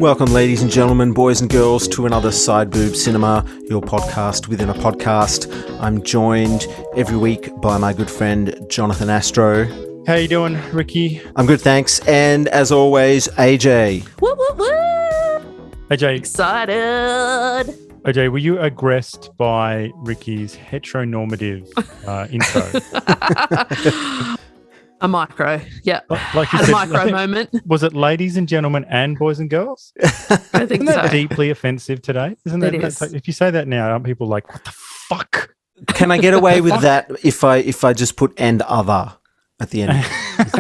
Welcome, ladies and gentlemen, boys and girls, to another SIDEBOOB Cinema, your podcast within a podcast. I'm joined every week by my good friend, Jonathan Astro. How you doing, Ricky? I'm good, thanks. And as always, AJ. Woo, woo, woo. AJ. Excited. AJ, were you aggressed by Ricky's heteronormative intro? A micro, yeah. Like you Had said, a micro moment. Was it ladies and gentlemen and boys and girls? I think Isn't that so. deeply offensive today? Isn't that? It is. If you say that now, aren't people like, what the fuck? Can I get away with that if I just put "and other" at the end?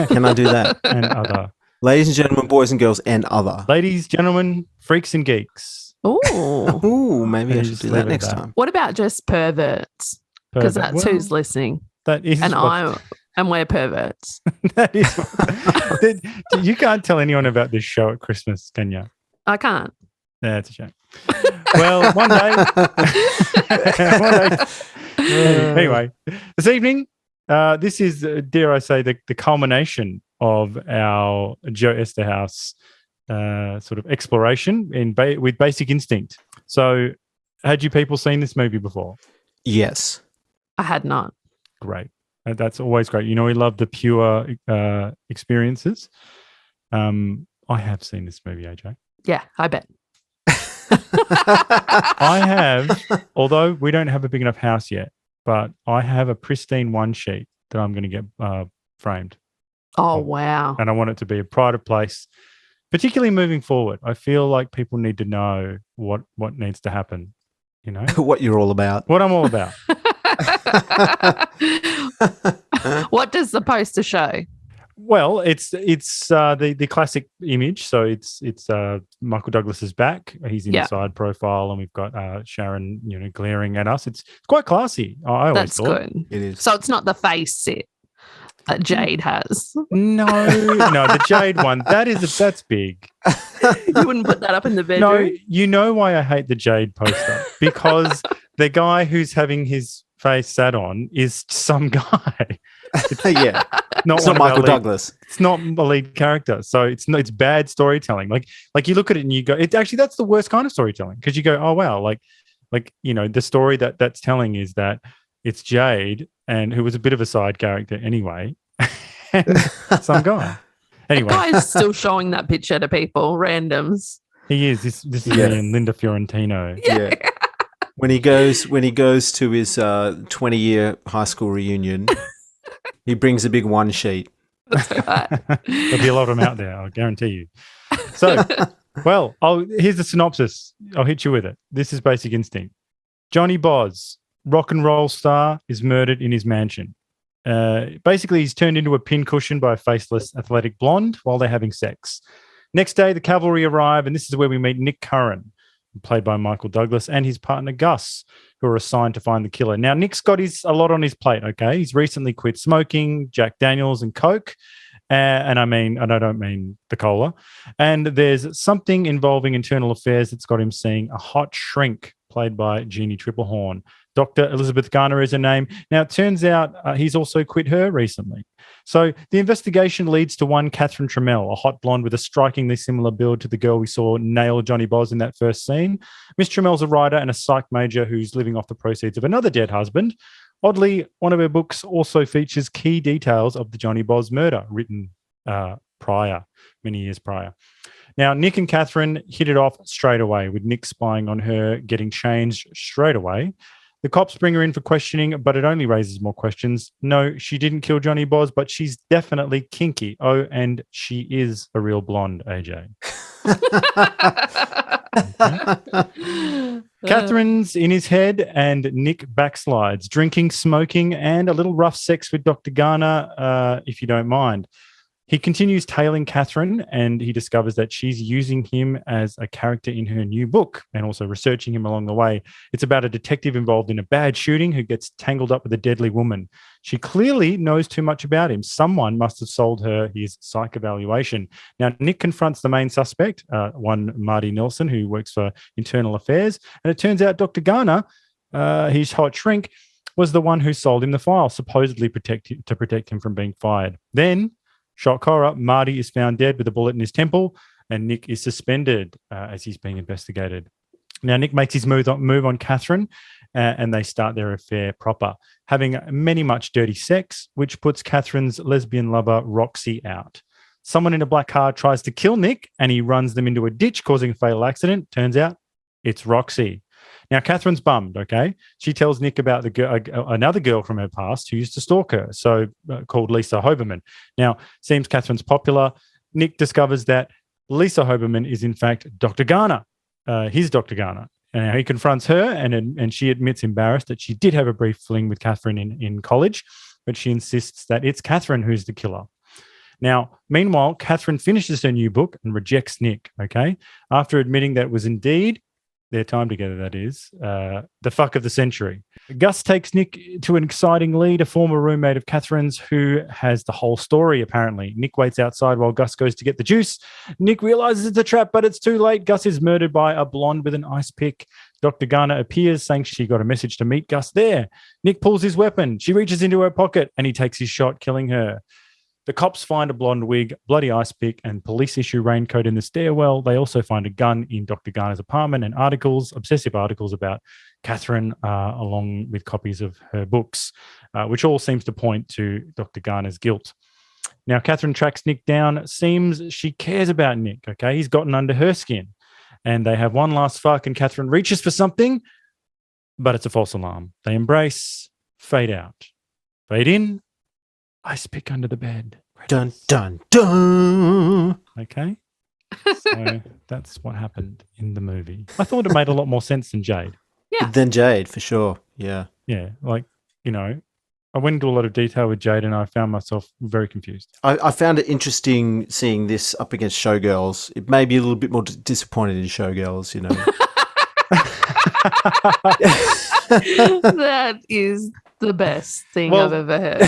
Can I do that? And other. Ladies and gentlemen, boys and girls, and other. Ladies, gentlemen, freaks and geeks. Ooh. Ooh, maybe I You should just do leave that it next at that. time. What about just perverts? Because Pervert. that's Well, who's listening. That is And what- we're perverts. that is you can't tell anyone about this show at Christmas, can you? I can't. Yeah, it's a shame. Well, one day. One day. Anyway, this evening, this is, dare I say, the culmination of our Joe Esterhaus sort of exploration with Basic Instinct. So, had you people seen this movie before? Yes. I had not. Great. That's always great. You know, we love the pure experiences. I have seen this movie, AJ. Yeah, I bet. I have, although we don't have a big enough house yet, but I have a pristine one sheet that I'm going to get framed. Oh, wow. And I want it to be a pride of place, particularly moving forward. I feel like people need to know what needs to happen, you know, What you're all about. what I'm all about. What does the poster show? Well, it's the classic image. So it's Michael Douglas's back. He's in Yeah. the side profile, and we've got Sharon, glaring at us. It's quite classy. I always That's thought. good. It is. So it's not the face set that Jade has. No, the Jade one. That's big. You wouldn't put that up in the No, bedroom? you know why I hate the Jade poster? Because the guy who's having his face sat on is some guy. Yeah. Not It's one not of our Michael lead- Douglas. It's not a lead character, so it's bad storytelling. Like you look at it and you go, that's the worst kind of storytelling, because you go, oh wow, like the story that's telling is that it's Jade, and who was a bit of a side character anyway, and some guy. Anyway, That guy is still showing that picture to people, randoms. he is. This is Yeah. me and Linda Fiorentino. Yeah. When he goes to his 20-year high school reunion, he brings a big one sheet. That's right. There'll be a lot of them out there, I guarantee you. So, well, here's the synopsis. I'll hit you with it. This is Basic Instinct. Johnny Boz, rock and roll star, is murdered in his mansion. Basically, he's turned into a pincushion by a faceless athletic blonde while they're having sex. Next day, the cavalry arrive, and this is where we meet Nick Curran, played by Michael Douglas, and his partner Gus, who are assigned to find the killer. Now, Nick's got a lot on his plate, okay? He's recently quit smoking, Jack Daniels and Coke, and I don't mean the cola. And there's something involving internal affairs that's got him seeing a hot shrink, played by Jeannie Triplehorn. Dr. Elizabeth Garner is her name. Now, it turns out he's also quit her recently. So the investigation leads to one Catherine Trammell, a hot blonde with a strikingly similar build to the girl we saw nail Johnny Boz in that first scene. Miss Trammell's a writer and a psych major who's living off the proceeds of another dead husband. Oddly, one of her books also features key details of the Johnny Boz murder, written many years prior. Now, Nick and Catherine hit it off straight away, with Nick spying on her, getting changed straight away. The cops bring her in for questioning, but it only raises more questions. No, she didn't kill Johnny Boz, but she's definitely kinky. Oh, and she is a real blonde, AJ. Catherine's in his head, and Nick backslides, drinking, smoking, and a little rough sex with Dr. Garner, if you don't mind. He continues tailing Catherine, and he discovers that she's using him as a character in her new book, and also researching him along the way. It's about a detective involved in a bad shooting who gets tangled up with a deadly woman. She clearly knows too much about him. Someone must have sold her his psych evaluation. Now, Nick confronts the main suspect, one Marty Nelson, who works for Internal Affairs, and it turns out Dr. Garner, his hot shrink, was the one who sold him the file, supposedly to protect him from being fired. Then, shock horror, Marty is found dead with a bullet in his temple. and Nick is suspended as he's being investigated. Now, Nick makes his move on Catherine, and they start their affair proper, having much dirty sex, which puts Catherine's lesbian lover, Roxy, out. Someone in a black car tries to kill Nick, and he runs them into a ditch, causing a fatal accident. Turns out it's Roxy. Now, Catherine's bummed, okay? She tells Nick about another girl from her past who used to stalk her, called Lisa Hoberman. Now, seems Catherine's popular. Nick discovers that Lisa Hoberman is, in fact, Dr. Garner. His Dr. Garner. And he confronts her, and she admits embarrassed that she did have a brief fling with Catherine in college, but she insists that it's Catherine who's the killer. Now, meanwhile, Catherine finishes her new book and rejects Nick, okay, after admitting that it was indeed their time together, that is, the fuck of the century. Gus takes Nick to an exciting lead, a former roommate of Catherine's who has the whole story, apparently. Nick waits outside while Gus goes to get the juice. Nick realizes it's a trap, but it's too late. Gus is murdered by a blonde with an ice pick. Dr. Garner appears, saying she got a message to meet Gus there. Nick pulls his weapon. She reaches into her pocket, and he takes his shot, killing her. The cops find a blonde wig, bloody ice pick, and police issue raincoat in the stairwell. They also find a gun in Dr. Garner's apartment and obsessive articles about Catherine, along with copies of her books, which all seems to point to Dr. Garner's guilt. Now, Catherine tracks Nick down. Seems she cares about Nick, okay? He's gotten under her skin. And they have one last fuck, and Catherine reaches for something, but it's a false alarm. They embrace, fade out. Fade in, ice pick under the bed. Dun, dun, dun. Okay. So that's what happened in the movie. I thought it made a lot more sense than Jade. Yeah. Than Jade, for sure. Yeah. Yeah. Like, I went into a lot of detail with Jade and I found myself very confused. I found it interesting seeing this up against Showgirls. It made me a little bit more disappointed in Showgirls, That is the best thing I've ever heard.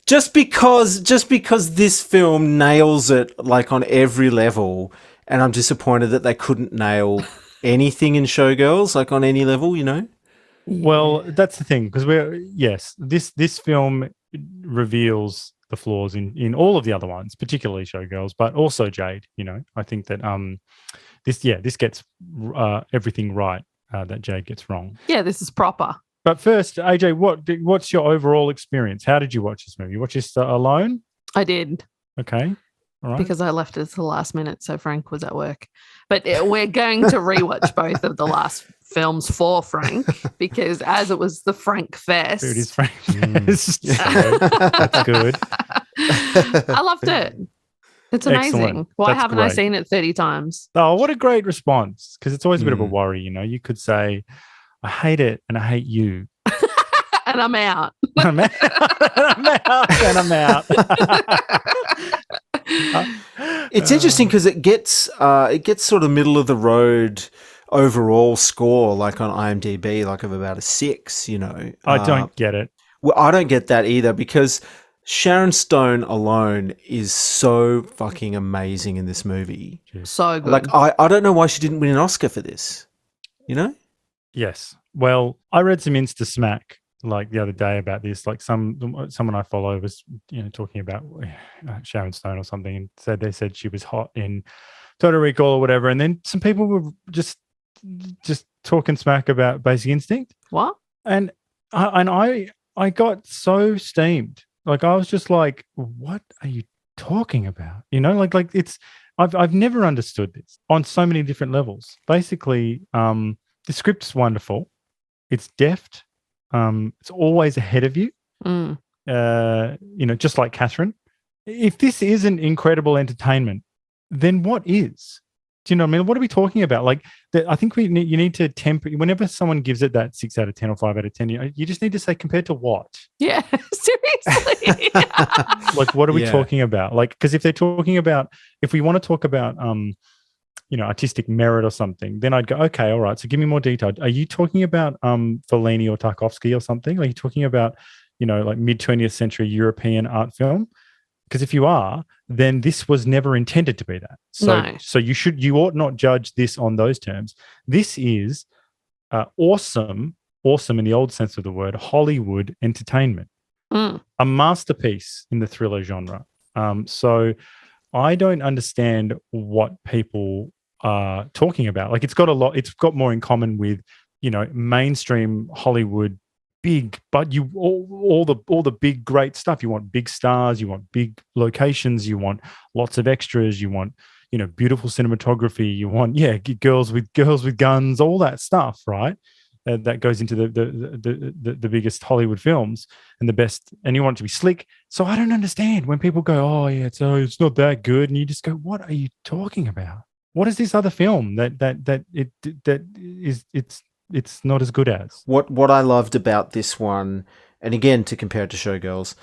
Just because this film nails it like on every level, and I'm disappointed that they couldn't nail anything in Showgirls like on any level, Well, that's the thing, because this film reveals the flaws in all of the other ones, particularly Showgirls, but also Jade. I think that this gets everything right that Jade gets wrong. Yeah, this is proper. But first, AJ, what's your overall experience? How did you watch this movie? You watch this alone? I did. Okay. All right. Because I left it to the last minute, so Frank was at work. But we're going to rewatch both of the last films for Frank, because as it was the Frank Fest. Dude, it's Frank Fest. That's good. I loved it. It's amazing. Excellent. Why That's haven't I great. seen it 30 times? Oh, what a great response. Because it's always a bit of a worry, You could say, I hate it and I hate you. And I'm out. I'm out. And I'm out. It's interesting because it gets sort of middle of the road overall score, like on IMDb, like of about a 6. I don't get it. Well, I don't get that either, because Sharon Stone alone is so fucking amazing in this movie. So good. Like I don't know why she didn't win an Oscar for this. Yes. Well, I read some Insta smack like the other day about this. Like someone I follow was talking about Sharon Stone or something, and they said she was hot in Total Recall or whatever, and then some people were just talking smack about Basic Instinct. What? And I got so steamed. Like I was just like, what are you talking about? Like it's I've never understood this on so many different levels. Basically, the script's wonderful. It's deft. It's always ahead of you. Just like Catherine. If this isn't incredible entertainment, then what is? Do you know what I mean? What are we talking about? Like, I think you need to temper. Whenever someone gives it that 6 out of 10 or 5 out of 10, you just need to say compared to what? Yeah, seriously. Like, what are we talking about? Like, because if we want to talk about, artistic merit or something, then I'd go, okay, all right. So give me more detail. Are you talking about Fellini or Tarkovsky or something? Are you talking about, like mid-20th century European art film? Because if you are, then this was never intended to be that. So you ought not judge this on those terms. This is awesome in the old sense of the word, Hollywood entertainment, a masterpiece in the thriller genre. So I don't understand what people are talking about. Like it's got more in common with, mainstream Hollywood big, but all the big great stuff. You want big stars, you want big locations, you want lots of extras, you want, beautiful cinematography, you want girls with guns, all that stuff, right? That goes into the biggest Hollywood films and the best, and you want it to be slick. So I don't understand when people go, "Oh yeah, it's not that good," and you just go, "What are you talking about? What is this other film it's not as good as?" What I loved about this one, and again to compare it to Showgirls,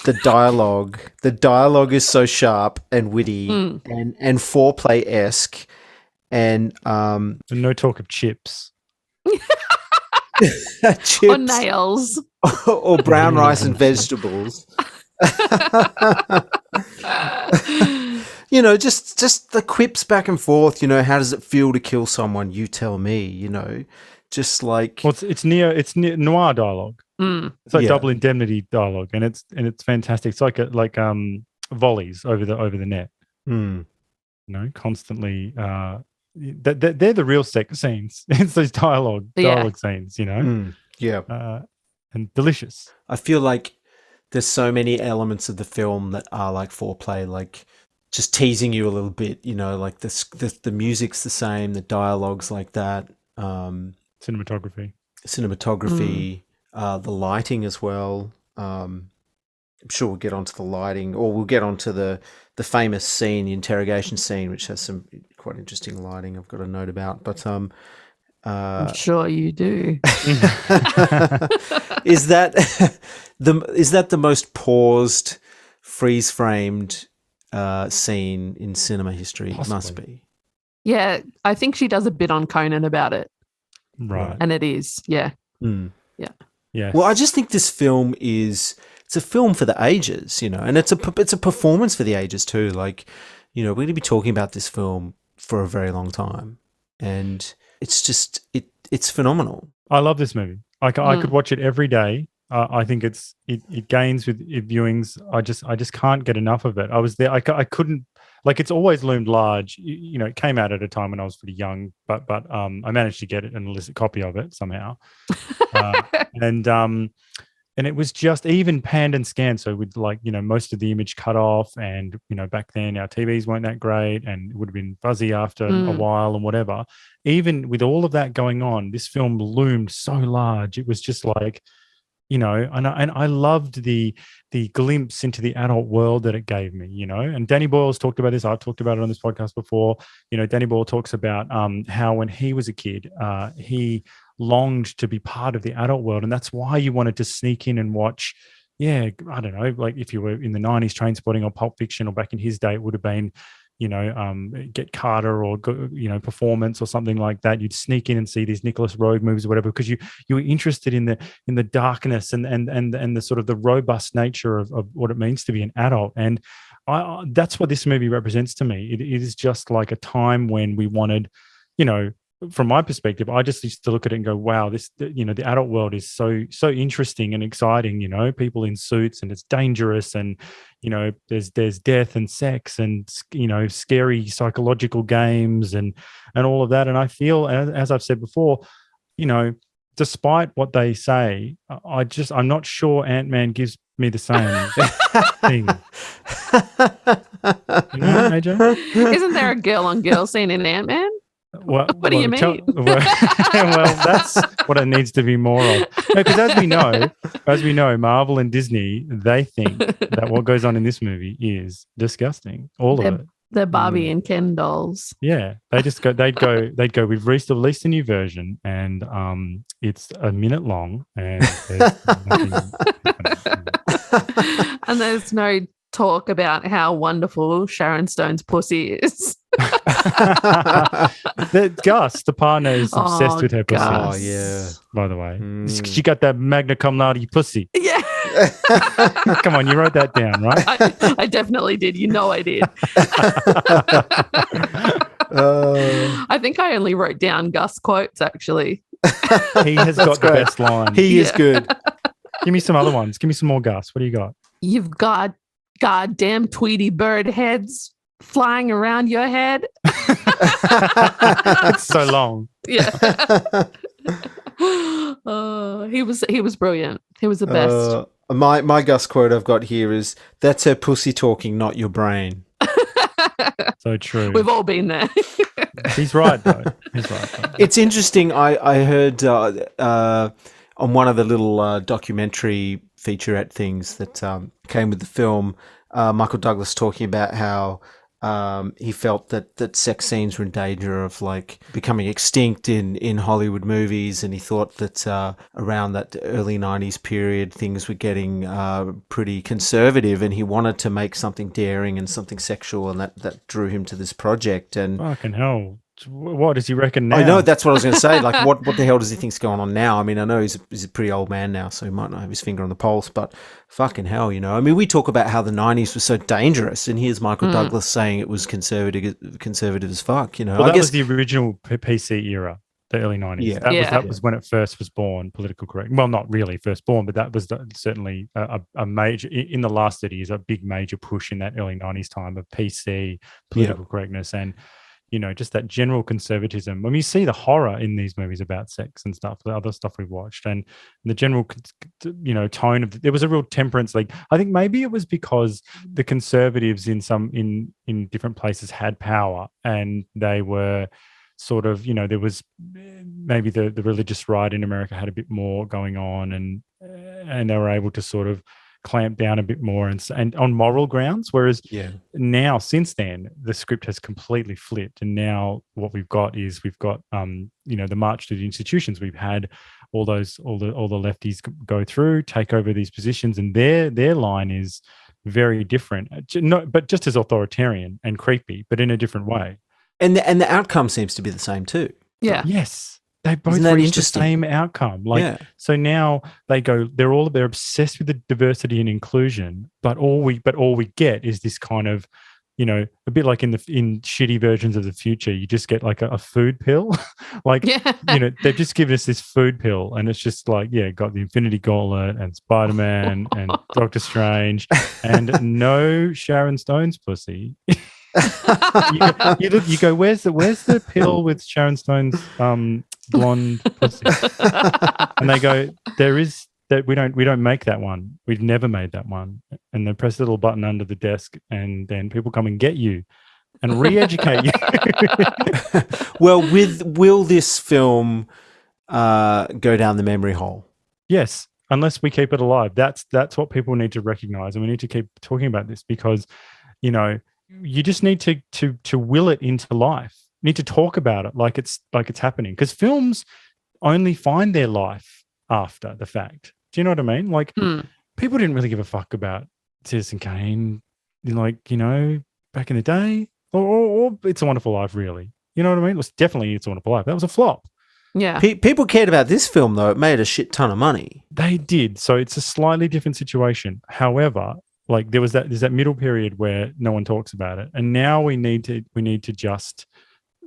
the dialogue is so sharp and witty and foreplay-esque, and no talk of chips. chips or nails or brown rice and vegetables. Just the quips back and forth. How does it feel to kill someone? You tell me. Just like, well, it's noir dialogue. It's like double indemnity dialogue, and it's fantastic. It's like volleys over the net. Constantly. They're the real sex scenes. It's those dialogue scenes, and delicious. I feel like there's so many elements of the film that are like foreplay, like just teasing you a little bit. Like the music's the same, the dialogue's like that. Cinematography, the lighting as well. I'm sure we'll get onto the lighting, or we'll get onto the famous scene, the interrogation scene, which has some quite interesting lighting I've got a note about. But I'm sure you do. Is that the most paused, freeze framed scene in cinema history? Possibly. It must be. Yeah, I think she does a bit on Conan about it. Right. And it is, yeah. Yeah. Well, I just think this film it's a film for the ages, and it's a performance for the ages too. Like, we're going to be talking about this film for a very long time, and it's just it's phenomenal. I love this movie. I could watch it every day. I think it gains with viewings. I just can't get enough of it. I was there. I couldn't. Like, it's always loomed large. It came out at a time when I was pretty young, but I managed to get an illicit copy of it somehow, and it was just even panned and scanned. So with most of the image cut off, and back then our TVs weren't that great, and it would have been fuzzy after a while and whatever. Even with all of that going on, this film loomed so large. It was just like, and I loved the glimpse into the adult world that it gave me, and Danny Boyle's talked about this. I've talked about it on this podcast before. Danny Boyle talks about how when he was a kid, he longed to be part of the adult world, and that's why you wanted to sneak in and watch. I don't know, like if you were in the 90s, Trainspotting or Pulp Fiction, or back in his day, it would have been Get Carter or Performance or something like that. You'd sneak in and see these Nicholas Roeg movies or whatever, because you were interested in the darkness and the sort of the robust nature of what it means to be an adult. And that's what this movie represents to me. It is just like a time when we wanted, from my perspective, I just used to look at it and go, wow, this, the adult world is so interesting and exciting, people in suits, and it's dangerous, and, there's death and sex and, scary psychological games and all of that. And I feel, as I've said before, despite what they say, I'm not sure Ant-Man gives me the same thing. AJ? Isn't there a girl-on-girl scene in Ant-Man? What do you mean? Well, that's what it needs to be more of. Because as we know, Marvel and Disney, they think that what goes on in this movie is disgusting. All of it. They're Barbie and Ken dolls. Yeah, they'd go. We've released a new version, and it's a minute long, and there's nothing. And there's no talk about how wonderful Sharon Stone's pussy is. Gus, the partner, is obsessed with her pussy. Gus. Oh, yeah. By the way, she got that magna cum laude pussy. Yeah. Come on, you wrote that down, right? I definitely did. I did. I think I only wrote down Gus quotes, actually. He has got the best line. He is good. Give me some other ones. Give me some more Gus. What do you got? You've got goddamn Tweety bird heads. flying around your head. It's so long. Yeah. He was brilliant. He was the best. My Gus quote I've got here is, "That's her pussy talking, not your brain." So true. We've all been there. He's right, though. He's right. Though. It's interesting. I heard on one of the little documentary featurette things that came with the film, Michael Douglas talking about how he felt that sex scenes were in danger of like becoming extinct in Hollywood movies, and he thought that around that early 90s period things were getting pretty conservative, and he wanted to make something daring and something sexual, and that drew him to this project. And fucking hell, what does he reckon now? I know, that's what I was going to say. Like, what the hell does he think's going on now? I mean, I know he's a pretty old man now, so he might not have his finger on the pulse, but fucking hell, you know. I mean, we talk about how the 90s was so dangerous, and here's Michael Douglas saying it was conservative as fuck, you know. Well, I guess was the original PC era, the early 90s. Yeah. That was when it first was born, political correct. Well, not really first born, but that was certainly a major, in the last 30 years, a big major push in that early 90s time of PC, political correctness, and you know, just that general conservatism. When you see the horror in these movies about sex and stuff, the other stuff we've watched, and the general, you know, tone of there was a real temperance. Like, I think maybe it was because the conservatives in different places had power, and they were sort of, you know, there was maybe the religious right in America had a bit more going on, and they were able to sort of clamp down a bit more and on moral grounds, whereas now, since then, the script has completely flipped, and now what we've got you know, the march to the institutions. We've had all the lefties go through, take over these positions, and their line is very different, but just as authoritarian and creepy, but in a different way, and the outcome seems to be the same too. Yeah. Yes. They both reach the same outcome. So now they're obsessed with the diversity and inclusion, but all we get is this kind of, you know, a bit like in shitty versions of the future, you just get like a food pill. You know, they've just given us this food pill, and it's just like, got the Infinity Gauntlet and Spider-Man and Doctor Strange, and no Sharon Stone's pussy. you go, where's the pill with Sharon Stone's blonde pussy? And they go, there is that, we don't make that one. We've never made that one. And they press the little button under the desk, and then people come and get you and re-educate you. Well, will this film go down the memory hole? Yes, unless we keep it alive. That's what people need to recognize, and we need to keep talking about this, because, you know, you just need to will it into life. You need to talk about it like it's happening, because films only find their life after the fact. Do you know what I mean? Like, people didn't really give a fuck about Citizen Kane, like, you know, back in the day, or It's a Wonderful Life, really. You know what I mean? It was definitely It's a Wonderful Life. That was a flop. Yeah. People cared about this film, though. It made a shit ton of money. They did. So it's a slightly different situation. However, like, there's that middle period where no one talks about it, and now we need to just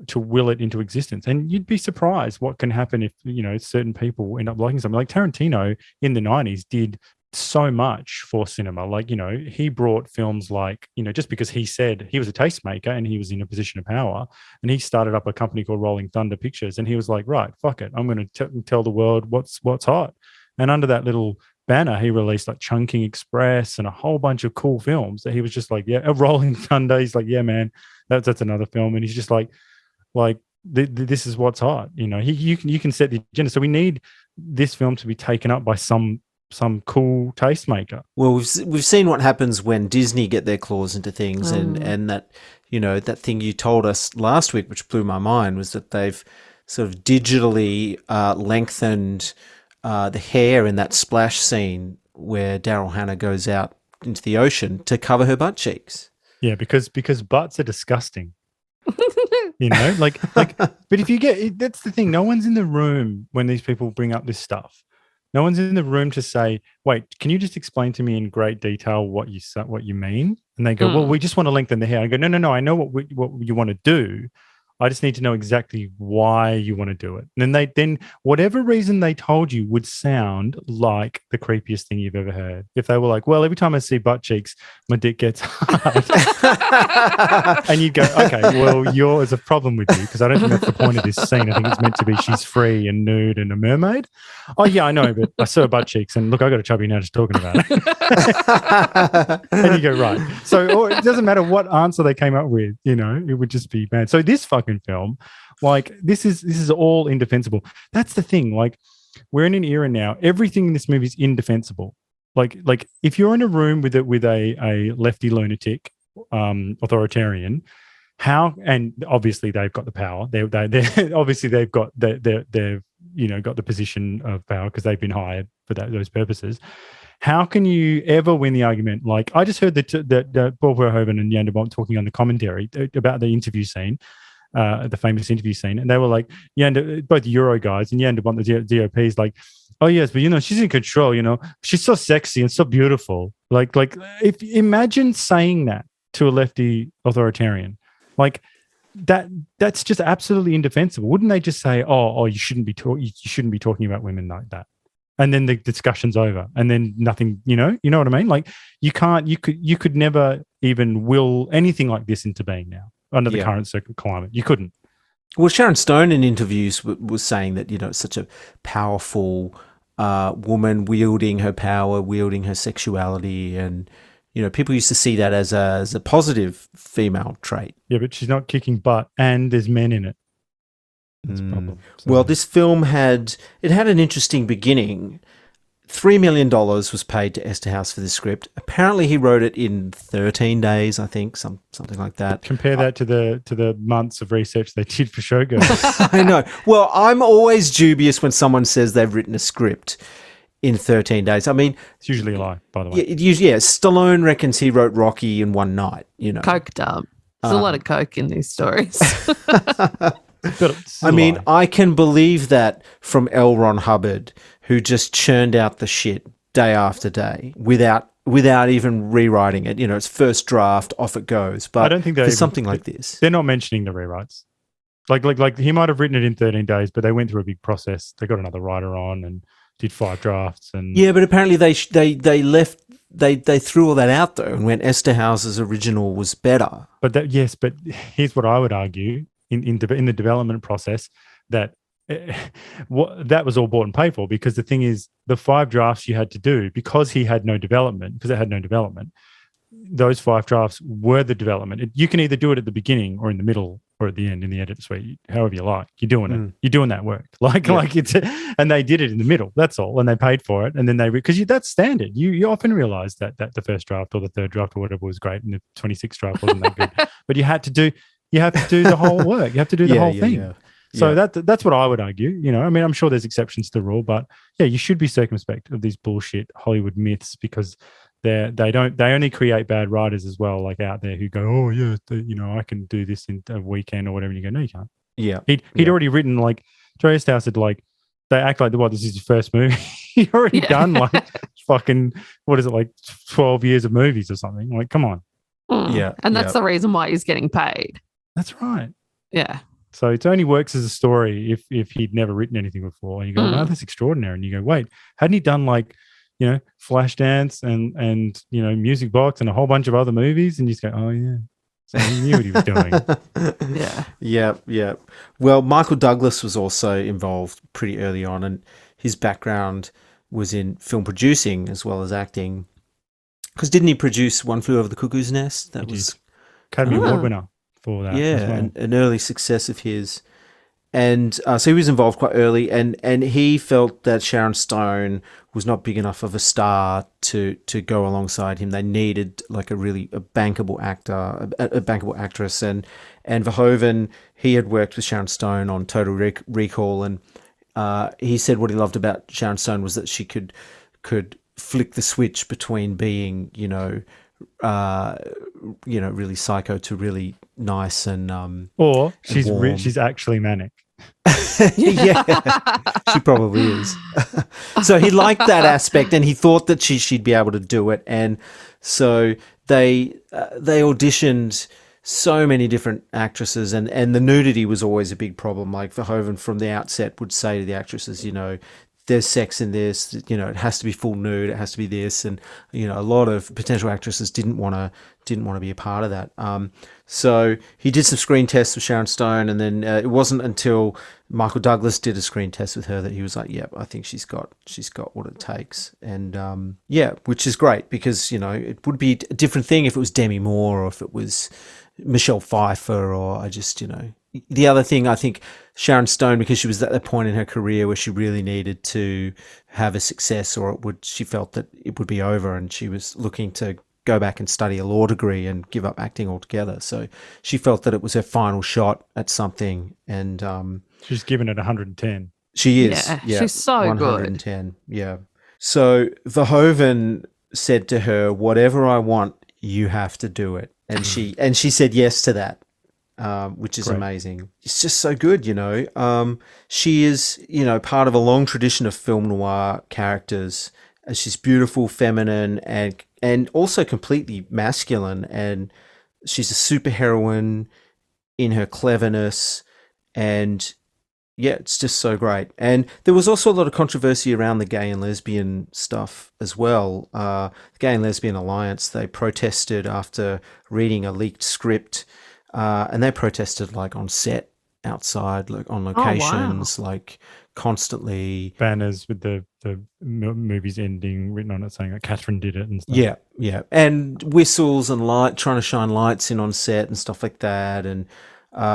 to will it into existence. And you'd be surprised what can happen if, you know, certain people end up liking something. Like Tarantino in the 90s did so much for cinema. Like, you know, he brought films like, you know, just because he said he was a tastemaker and he was in a position of power, and he started up a company called Rolling Thunder Pictures, and he was like, right, fuck it, I'm going to tell the world what's hot. And under that little banner, he released like Chungking Express and a whole bunch of cool films that he was just like, Rolling Thunder. He's like, yeah, man, that's another film. And he's just like this is what's hot. You know, you can set the agenda. So we need this film to be taken up by some cool tastemaker. Well, we've seen what happens when Disney get their claws into things, and that, you know, that thing you told us last week, which blew my mind, was that they've sort of digitally lengthened the hair in that splash scene where Daryl Hannah goes out into the ocean to cover her butt cheeks. Yeah, because butts are disgusting. You know, like, but if you get, that's the thing. No one's in the room when these people bring up this stuff. No one's in the room to say, wait, can you just explain to me in great detail what you mean? And they go, well, we just want to lengthen the hair. I go, no, I know what you want to do. I just need to know exactly why you want to do it. And then whatever reason they told you would sound like the creepiest thing you've ever heard. If they were like, well, every time I see butt cheeks, my dick gets hard. And you go, okay, well, there's a problem with you because I don't think that's the point of this scene. I think it's meant to be she's free and nude and a mermaid. Oh, yeah, I know, but I saw her butt cheeks and look, I got a chubby now just talking about it. And you go, right. So it doesn't matter what answer they came up with, it would just be bad. So this fucking film, like this is all indefensible. That's the thing. Like we're in an era now, everything in this movie is indefensible. Like if you're in a room with a lefty lunatic authoritarian, and obviously they've got the power. They obviously they've got they've got the position of power because they've been hired for those purposes. How can you ever win the argument? Like I just heard that Paul Verhoeven and Jan de Bont talking on the commentary about the interview scene, the famous interview scene, and they were like, both Euro guys and Jan de Bont, the DOP, is like, oh yes, but she's in control. She's so sexy and so beautiful. Like if imagine saying that to a lefty authoritarian, like that's just absolutely indefensible. Wouldn't they just say, oh, you shouldn't be talking about women like that? And then the discussion's over, and then nothing. You know what I mean? Like you could never even will anything like this into being now under the current climate. You couldn't. Well, Sharon Stone in interviews was saying that it's such a powerful woman wielding her power, wielding her sexuality, and people used to see that as a positive female trait. Yeah, but she's not kicking butt, and there's men in it. That's a problem. So. Well, this film had an interesting beginning. $3 million was paid to Esterhaus for this script. Apparently, he wrote it in 13 days, I think, something like that. Compare that to the months of research they did for Showgirls. I know. Well, I'm always dubious when someone says they've written a script in 13 days. I mean, it's usually a lie, by the way. Yeah, Stallone reckons he wrote Rocky in one night. Coked up. There's a lot of coke in these stories. I mean, I can believe that from L. Ron Hubbard, who just churned out the shit day after day without even rewriting it. It's first draft, off it goes. But I don't think something like this, they're not mentioning the rewrites. Like he might have written it in 13 days, but they went through a big process. They got another writer on and did 5 drafts. And yeah, but apparently they threw all that out though and went Esterhaus's original was better. But here's what I would argue. In the development process, that that was all bought and paid for, because the thing is, the 5 drafts you had to do because he had no development, because it had no development. Those 5 drafts were the development. You can either do it at the beginning or in the middle or at the end in the edit suite, however you like. You're doing it. You're doing that work. Like it's, and they did it in the middle. That's all, and they paid for it. And then because that's standard. You often realize that the first draft or the third draft or whatever was great, and the 26th draft wasn't that good. But you have to do the whole work. You have to do the whole thing. Yeah. So that's what I would argue. I mean, I'm sure there's exceptions to the rule, but yeah, you should be circumspect of these bullshit Hollywood myths, because they only create bad writers as well, like out there who go, oh yeah, I can do this in a weekend or whatever. And you go, no, you can't. Yeah. He'd already written, like, Joe Esterhaus had, like, they act like, this is his first movie. He'd already done like fucking, what is it, like 12 years of movies or something. Like, come on. Yeah. And that's the reason why he's getting paid. That's right. Yeah. So it only works as a story if he'd never written anything before. And you go, wow, that's extraordinary. And you go, wait, hadn't he done like, Flashdance and Music Box and a whole bunch of other movies? And you just go, oh yeah. So he knew what he was doing. Yeah. Well, Michael Douglas was also involved pretty early on, and his background was in film producing as well as acting. Because didn't he produce One Flew Over the Cuckoo's Nest? That was Academy Award winner for that. Yeah, well. an early success of his. And so he was involved quite early, and he felt that Sharon Stone was not big enough of a star to go alongside him. They needed like a bankable actor, a bankable actress. And Verhoeven, he had worked with Sharon Stone on Total Recall, and he said what he loved about Sharon Stone was that she could flick the switch between being, really psycho to really nice and or she's and warm. She's actually manic. Yeah, she probably is. So he liked that aspect, and he thought that she'd be able to do it, and so they auditioned so many different actresses, and the nudity was always a big problem. Like Verhoeven from the outset would say to the actresses, there's sex in this, it has to be full nude, it has to be this, and a lot of potential actresses didn't want to be a part of that. So he did some screen tests with Sharon Stone, and then it wasn't until Michael Douglas did a screen test with her that he was like, "Yep, I think she's got what it takes," and which is great because it would be a different thing if it was Demi Moore or if it was Michelle Pfeiffer or the other thing, I think Sharon Stone, because she was at that point in her career where she really needed to have a success, or she felt that it would be over, and she was looking to go back and study a law degree and give up acting altogether. So she felt that it was her final shot at something, and she's given it 110. She is. Yeah, she's so 110. Good. Yeah. So Verhoeven said to her, "Whatever I want, you have to do it," and she said yes to that. Which is amazing. It's just so good, She is, part of a long tradition of film noir characters. She's beautiful, feminine, and also completely masculine. And she's a superheroine in her cleverness. And yeah, it's just so great. And there was also a lot of controversy around the gay and lesbian stuff as well. The Gay and Lesbian Alliance, they protested after reading a leaked script. And they protested like on set, outside, like on locations, like constantly. Banners with the movie's ending written on it saying that Catherine did it and stuff. Yeah. And whistles and trying to shine lights in on set and stuff like that, and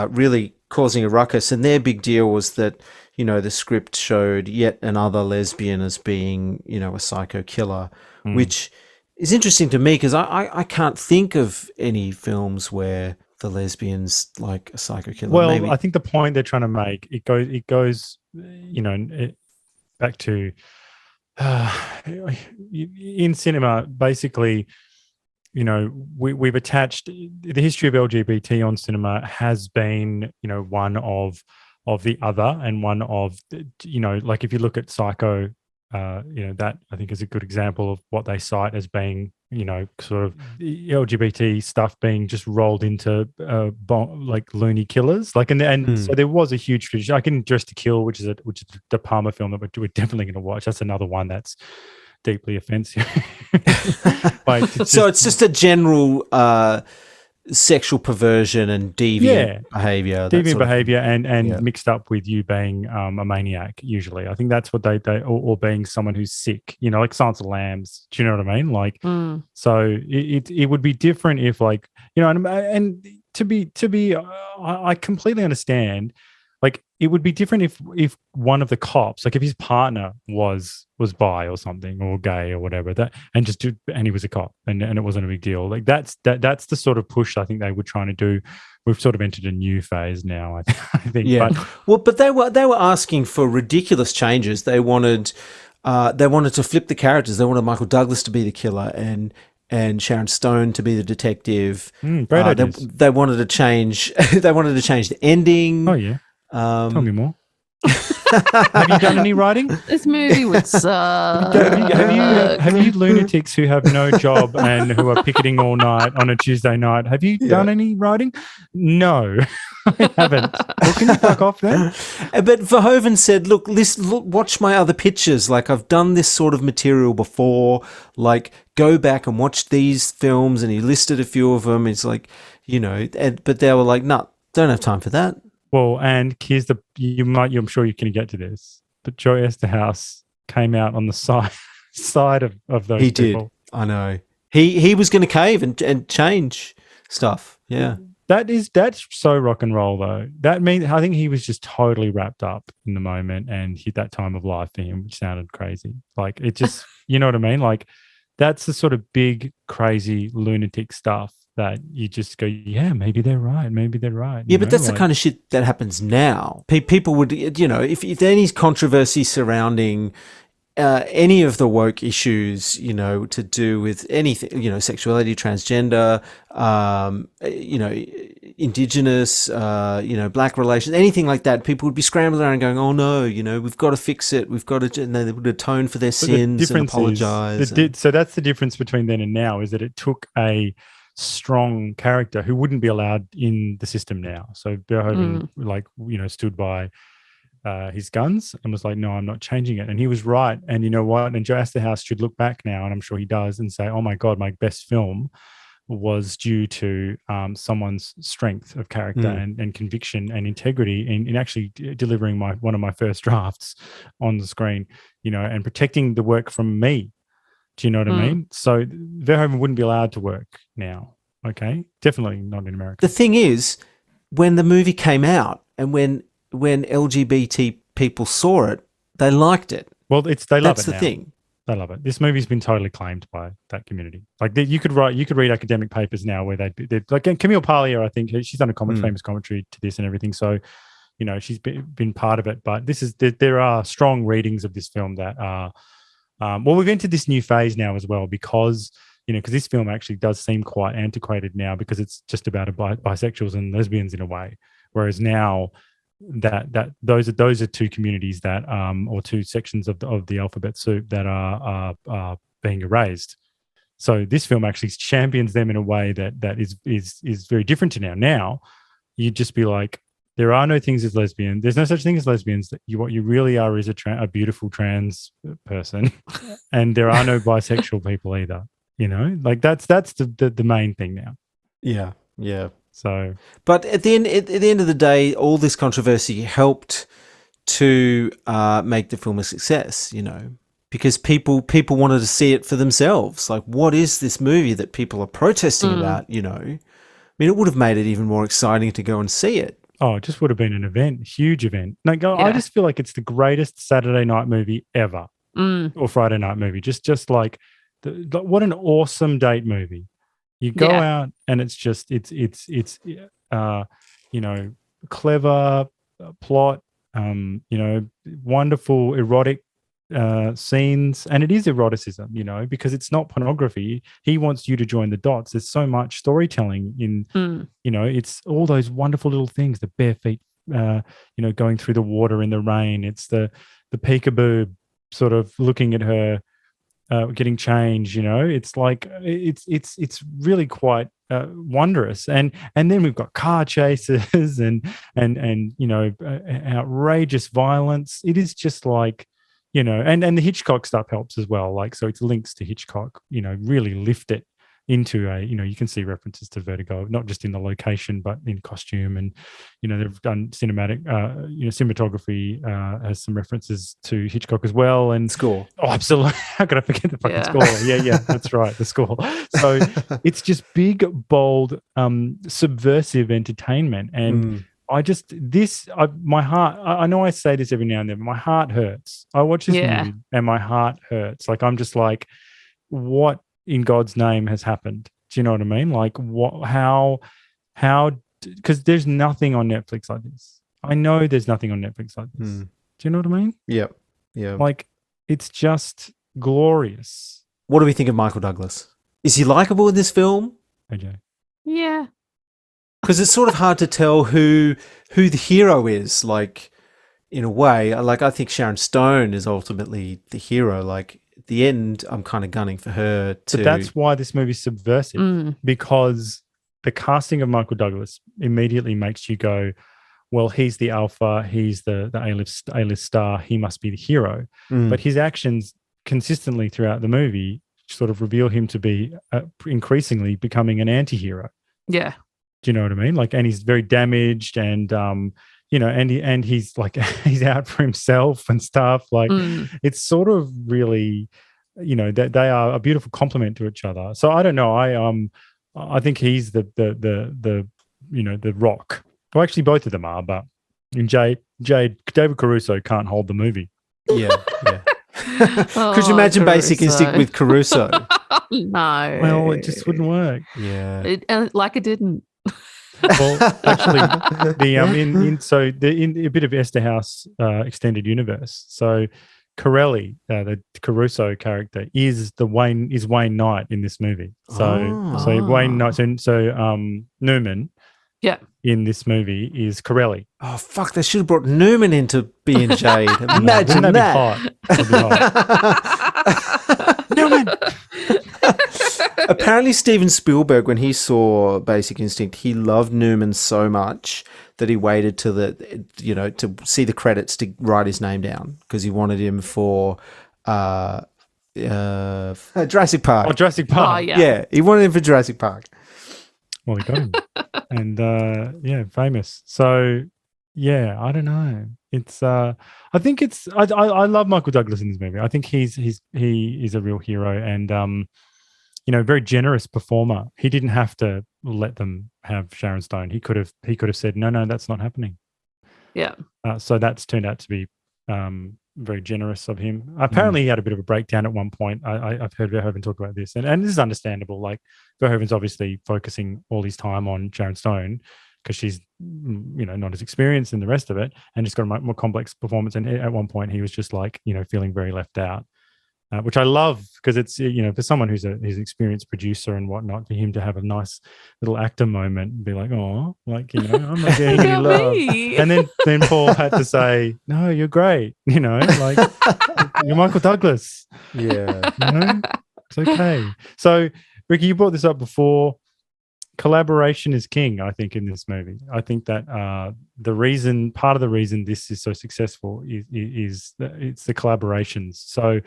really causing a ruckus. And their big deal was that, the script showed yet another lesbian as being, a psycho killer, which is interesting to me because I can't think of any films where the lesbian's like a psycho killer. Well, maybe. I think the point they're trying to make, it goes, back to in cinema. Basically, we've attached the history of LGBT on cinema has been, one of the other, and one of, like if you look at Psycho, that I think is a good example of what they cite as being, sort of LGBT stuff being just rolled into like loony killers, like and so there was a huge tradition. I can Dress to Kill, which is a De Palma film that we're definitely going to watch. That's another one that's deeply offensive. It's just a general sexual perversion and deviant behavior. Deviant behavior and mixed up with you being a maniac, usually. I think that's what they or being someone who's sick, like Silence of the Lambs. Do you know what I mean? Like, so it would be different if, like, and to be I completely understand. Like, it would be different if one of the cops, like if his partner was bi or something, or gay or whatever, and he was a cop and it wasn't a big deal. Like that's the sort of push I think they were trying to do. We've sort of entered a new phase now, I think. Yeah. But they were asking for ridiculous changes. They wanted to flip the characters. They wanted Michael Douglas to be the killer and Sharon Stone to be the detective. Great ideas. They wanted to change. They wanted to change the ending. Oh yeah. Tell me more. Have you done any writing? This movie would suck. Have you lunatics who have no job and who are picketing all night on a Tuesday night, have you done any writing? No, I haven't. Well, can you fuck off then? But Verhoeven said, look, watch my other pictures. Like, I've done this sort of material before. Like, go back and watch these films. And he listed a few of them. It's like, but they were like, no, don't have time for that. Well, and here's I'm sure you can get to this, but Joy Esterhaus came out on the side of those people. He did. I know. He was going to cave and change stuff. Yeah. That's so rock and roll though. That means I think he was just totally wrapped up in the moment and hit that time of life for him, which sounded crazy. Like it just, you know what I mean? Like that's the sort of big, crazy, lunatic stuff that you just go, yeah, maybe they're right. Maybe they're right. Yeah, but that's the kind of shit that happens now. People would, if there's any controversy surrounding any of the woke issues, to do with anything, sexuality, transgender, indigenous, black relations, anything like that, people would be scrambling around and going, oh no, we've got to fix it. We've got to, and they would atone for their sins and apologize. So that's the difference between then and now, is that it took a strong character who wouldn't be allowed in the system now. So Verhoeven, stood by his guns and was like, no, I'm not changing it. And he was right. And you know what? And Joe Asterhouse should look back now, and I'm sure he does, and say, oh my God, my best film was due to someone's strength of character and conviction and integrity in actually delivering one of my first drafts on the screen, and protecting the work from me. Do you know what I mean? So Verhoeven wouldn't be allowed to work now. Okay, definitely not in America. The thing is, when the movie came out and when LGBT people saw it, they liked it. Well, they love it now. That's the thing. They love it. This movie's been totally claimed by that community. Like you could read academic papers now where they'd like Camille Paglia, I think she's done a famous commentary to this and everything. So, she's been part of it. But there are strong readings of this film that are, we've entered this new phase now as well because this film actually does seem quite antiquated now because it's just about bisexuals and lesbians in a way. Whereas now, that those are two communities that or two sections of the alphabet soup that are being erased. So this film actually champions them in a way that is very different to now. Now you'd just be like, there are no things as lesbian. There's no such thing as lesbians. What you really are is a beautiful trans person, and there are no bisexual people either. Like that's the main thing now. Yeah, yeah. So, but at the end of the day, all this controversy helped to make the film a success, because people wanted to see it for themselves. Like, what is this movie that people are protesting about? I mean, it would have made it even more exciting to go and see it. Oh, it just would have been an event, huge event. I just feel like it's the greatest Saturday night movie ever, or Friday night movie. Just like what an awesome date movie. You go out and it's just it's clever plot, wonderful erotic scenes, and it is eroticism, because it's not pornography. He wants you to join the dots. There's so much storytelling in, it's all those wonderful little things, the bare feet, going through the water in the rain. It's the peekaboo sort of looking at her. Getting change, it's like it's really quite wondrous, and then we've got car chases and outrageous violence. It is just like and the Hitchcock stuff helps as well. Like so, it's links to Hitchcock. Really lift it into a you can see references to Vertigo, not just in the location but in costume, and they've done cinematic cinematography has some references to Hitchcock as well, and score. Oh, absolutely. How could I forget the fucking score? Yeah, that's right, the score. So it's just big, bold, subversive entertainment, and my heart, I know I say this every now and then, but my heart hurts. I watch this movie and my heart hurts. Like I'm just like, what in God's name has happened? Do you know what I mean? Like how, because there's nothing on Netflix like this. I know there's nothing on Netflix like this. Do you know what I mean? Yep. Yeah. Like it's just glorious. What do we think of Michael Douglas? Is he likable in this film? AJ. Yeah. Because it's sort of hard to tell who the hero is, like, in a way. Like, I think Sharon Stone is ultimately the hero. Like, at the end, I'm kind of gunning for her to... But that's why this movie's subversive, because the casting of Michael Douglas immediately makes you go, well, he's the alpha, he's the A-list star, he must be the hero. But his actions consistently throughout the movie sort of reveal him to be increasingly becoming an anti-hero. Yeah. Do you know what I mean? Like, and he's very damaged, and and he's like he's out for himself and stuff. Like, it's sort of really, that they are a beautiful complement to each other. So I don't know. I think he's the rock. Well, actually, both of them are, but David Caruso can't hold the movie. Yeah. Could you imagine Basic Instinct with Caruso? No. Well, it just wouldn't work. Yeah. It didn't. Well, actually, in a bit of Esterhouse extended universe. So, Corelli, the Caruso character, is Wayne Knight in this movie. So Wayne Knight, Newman, in this movie is Corelli. Oh fuck! They should have brought Newman in to be in Jade. Imagine Wouldn't that. That'd be hot. Newman. apparently Steven Spielberg, when he saw Basic Instinct, he loved Newman so much that he waited to to see the credits to write his name down because he wanted him for Jurassic Park. Oh, Jurassic Park. Oh, yeah. Yeah, he wanted him for Jurassic Park. Well, he got him. And famous. So yeah, I don't know. It's I think it's I love Michael Douglas in this movie. I think he is a real hero and very generous performer. He didn't have to let them have Sharon Stone. He could have said no, that's not happening. Yeah. So that's turned out to be very generous of him. Apparently, he had a bit of a breakdown at one point. I've heard Verhoeven talk about this, and this is understandable. Like Verhoeven's obviously focusing all his time on Sharon Stone because she's not as experienced in the rest of it, and just got a more complex performance. And at one point, he was just like feeling very left out. Which I love because it's for someone who's an experienced producer and whatnot, for him to have a nice little actor moment and be like, oh, like I'm not getting any love, and then Paul had to say, no, you're great, like you're Michael Douglas, Yeah, it's okay. So Ricky, you brought this up before. Collaboration is king, I think, in this movie. I think that part of the reason this is so successful is that it's the collaborations. So.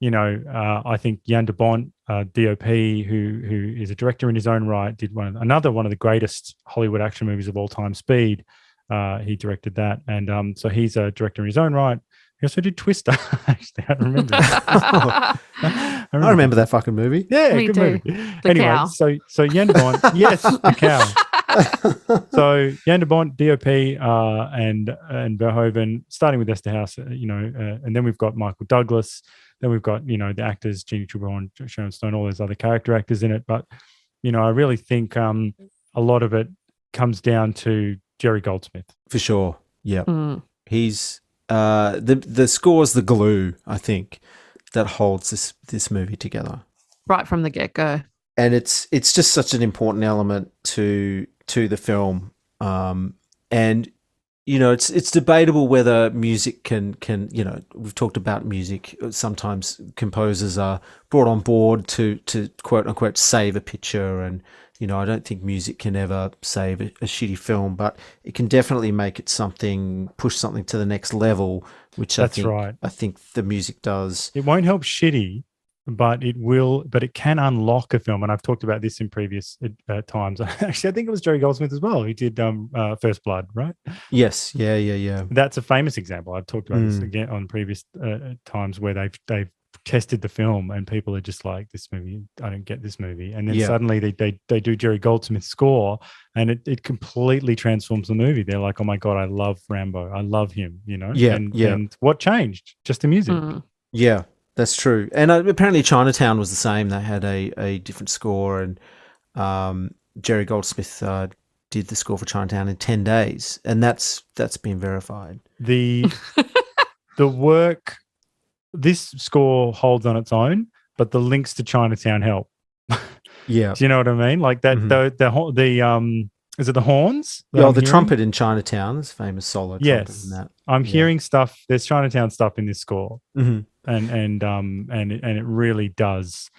I think Jan de Bont, DOP, who is a director in his own right, did another one of the greatest Hollywood action movies of all time, Speed. He directed that, and so he's a director in his own right. He also did Twister. Actually, I don't remember. I remember that fucking movie. Yeah, Me good too. movie. The Anyway, cow. so Jan de Bont, yes, the cow. So Jan de Bont, DOP, and Verhoeven, starting with Esterhaus, and then we've got Michael Douglas. Then we've got, the actors, Jeannie Trubon, Sharon Stone, all those other character actors in it. But, I really think a lot of it comes down to Jerry Goldsmith. For sure. Yeah. He's the score's the glue, I think, that holds this movie together. Right from the get-go. And it's just such an important element to the film. And it's debatable whether music can we've talked about music. Sometimes composers are brought on board to quote unquote save a picture, and I don't think music can ever save a shitty film, but it can definitely make it push something to the next level, which I think the music does. It won't help shitty, but it can unlock a film. And I've talked about this in previous times. Actually, I think it was Jerry Goldsmith as well. He did First Blood, right? Yes. Yeah. That's a famous example. I've talked about this again on previous times where they've tested the film and people are just like, this movie, I don't get this movie. And then suddenly they do Jerry Goldsmith's score and it completely transforms the movie. They're like, oh my God, I love Rambo. I love him, And what changed? Just the music. Yeah. That's true. And apparently Chinatown was the same. They had a different score, and Jerry Goldsmith did the score for Chinatown in 10 days, and that's been verified. The work, this score holds on its own, but the links to Chinatown help. Yeah. Do you know what I mean? Like that, the is it the horns? The trumpet in Chinatown is famous solo trumpet. Yes. In that. I'm hearing stuff. There's Chinatown stuff in this score. Mm-hmm. And it really does,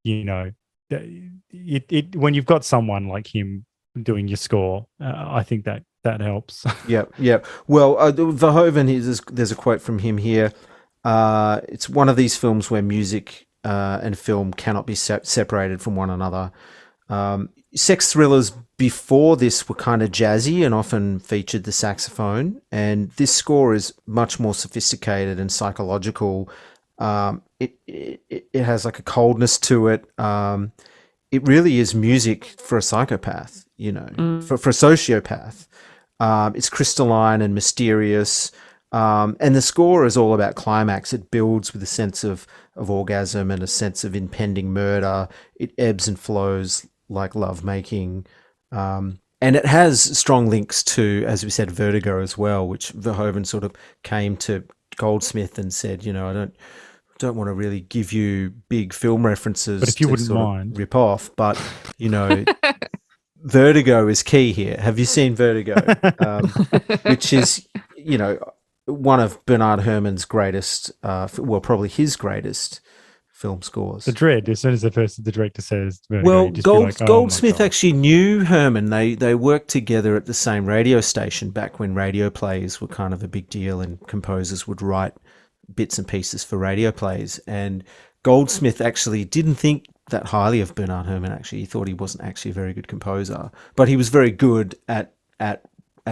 it when you've got someone like him doing your score, I think that helps. Yeah. Well, Verhoeven, there's a quote from him here. It's one of these films where music and film cannot be separated from one another. Sex thrillers before this were kind of jazzy and often featured the saxophone, and this score is much more sophisticated and psychological. It has like a coldness to it. It really is music for a psychopath, for a sociopath. It's crystalline and mysterious. And the score is all about climax. It builds with a sense of orgasm and a sense of impending murder. It ebbs and flows like lovemaking. And it has strong links to, as we said, Vertigo as well, which Verhoeven sort of came to Goldsmith and said, I don't want to really give you big film references, but if you wouldn't mind, rip off. But Vertigo is key here. Have you seen Vertigo? Which is, one of Bernard Herrmann's greatest, probably his greatest film scores. The dread, as soon as the director says Vertigo, Well, you just be like, oh, Goldsmith my God. actually knew Herman. They worked together at the same radio station back when radio plays were kind of a big deal and composers would write bits and pieces for radio plays. And Goldsmith actually didn't think that highly of Bernard Herrmann. Actually, he thought he wasn't actually a very good composer, but he was very good at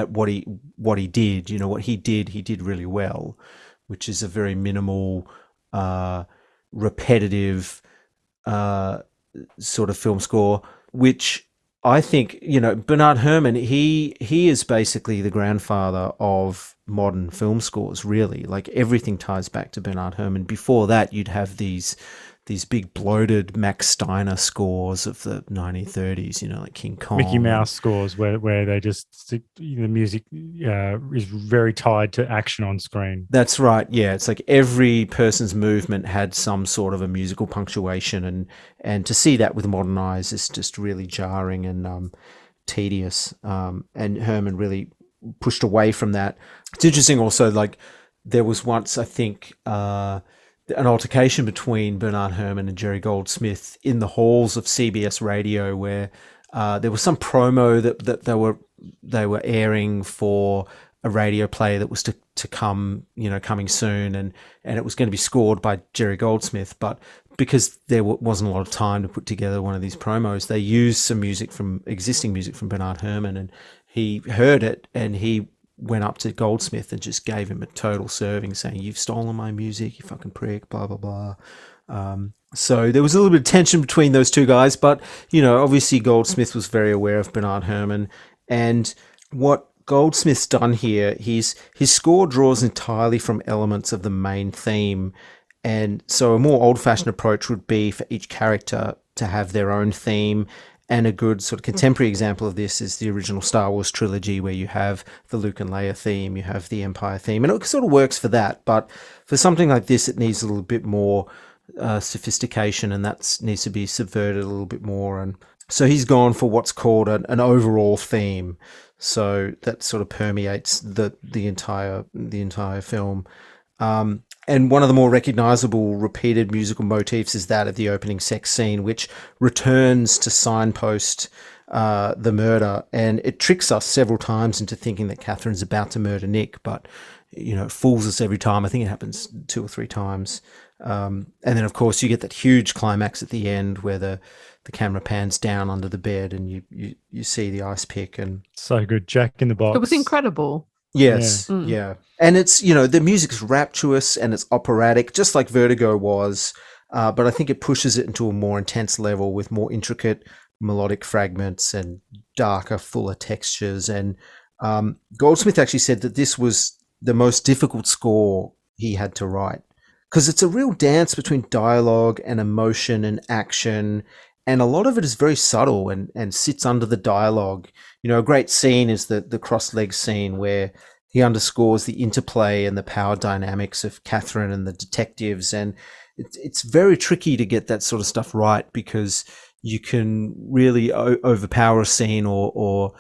what he did. You know, what he did really well, which is a very minimal, repetitive sort of film score, which I think, you know, Bernard Herrmann, he is basically the grandfather of modern film scores, really. Like, everything ties back to Bernard Herrmann. Before that, you'd have these big bloated Max Steiner scores of the 1930s, you know, like King Kong. Mickey Mouse scores where they just, the music is very tied to action on screen. That's right. Yeah. It's like every person's movement had some sort of a musical punctuation, and to see that with modern eyes is just really jarring and tedious. And Herman really pushed away from that. It's interesting also, like, there was once, I think, an altercation between Bernard Herrmann and Jerry Goldsmith in the halls of CBS Radio, where there was some promo that they were airing for a radio play that was to come, you know, coming soon, and it was going to be scored by Jerry Goldsmith, but because there wasn't a lot of time to put together one of these promos, they used some existing music from Bernard Herrmann, and he heard it and he went up to Goldsmith and just gave him a total serving, saying, "You've stolen my music, you fucking prick, blah, blah, blah." So there was a little bit of tension between those two guys, but, you know, obviously Goldsmith was very aware of Bernard Herrmann. And what Goldsmith's done here, his score draws entirely from elements of the main theme. And so a more old-fashioned approach would be for each character to have their own theme. And a good sort of contemporary example of this is the original Star Wars trilogy, where you have the Luke and Leia theme, you have the Empire theme, and it sort of works for that. But for something like this, it needs a little bit more sophistication, and that needs to be subverted a little bit more. And so he's gone for what's called an overall theme. So that sort of permeates the entire film. And one of the more recognizable repeated musical motifs is that of the opening sex scene, which returns to signpost the murder. And it tricks us several times into thinking that Catherine's about to murder Nick, but, you know, it fools us every time. I think it happens 2 or 3 times. And then, of course, you get that huge climax at the end where the camera pans down under the bed and you see the ice pick. And so good. Jack in the Box. It was incredible. Yes, yeah. And it's, you know, the music's rapturous and it's operatic, just like Vertigo was, but I think it pushes it into a more intense level with more intricate melodic fragments and darker, fuller textures. And Goldsmith actually said that this was the most difficult score he had to write, because it's a real dance between dialogue and emotion and action, and a lot of it is very subtle and sits under the dialogue. You know, a great scene is the cross-leg scene where he underscores the interplay and the power dynamics of Catherine and the detectives. And it's very tricky to get that sort of stuff right, because you can really overpower a scene or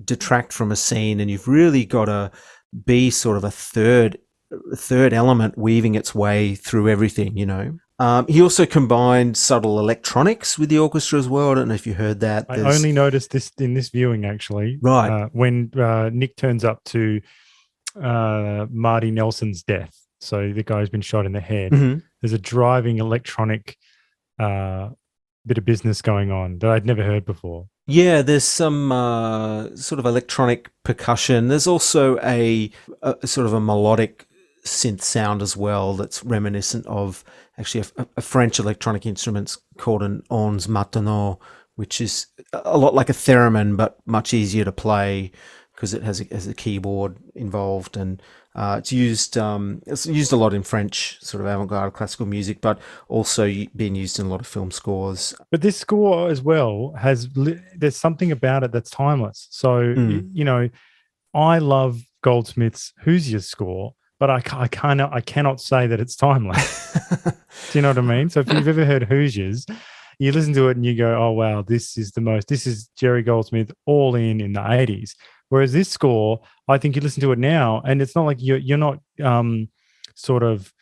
detract from a scene, and you've really got to be sort of a third element weaving its way through everything, you know. He also combined subtle electronics with the orchestra as well. I don't know if you heard that. I only noticed this in this viewing, actually. Right. When Nick turns up to Marty Nelson's death. So the guy's been shot in the head. Mm-hmm. There's a driving electronic bit of business going on that I'd never heard before. Yeah, there's some sort of electronic percussion. There's also a sort of a melodic synth sound as well that's reminiscent of actually a French electronic instrument called an onze maintenant, which is a lot like a theremin but much easier to play because it has a keyboard involved, and it's used a lot in French sort of avant-garde classical music, but also being used in a lot of film scores. But this score as well there's something about it that's timeless. So you know, I love Goldsmith's Hoosier score, but I cannot say that it's timeless. Do you know what I mean? So if you've ever heard Hoosiers, you listen to it and you go, "Oh wow, this is Jerry Goldsmith all in the 80s." Whereas this score, I think you listen to it now, and it's not like you're not sort of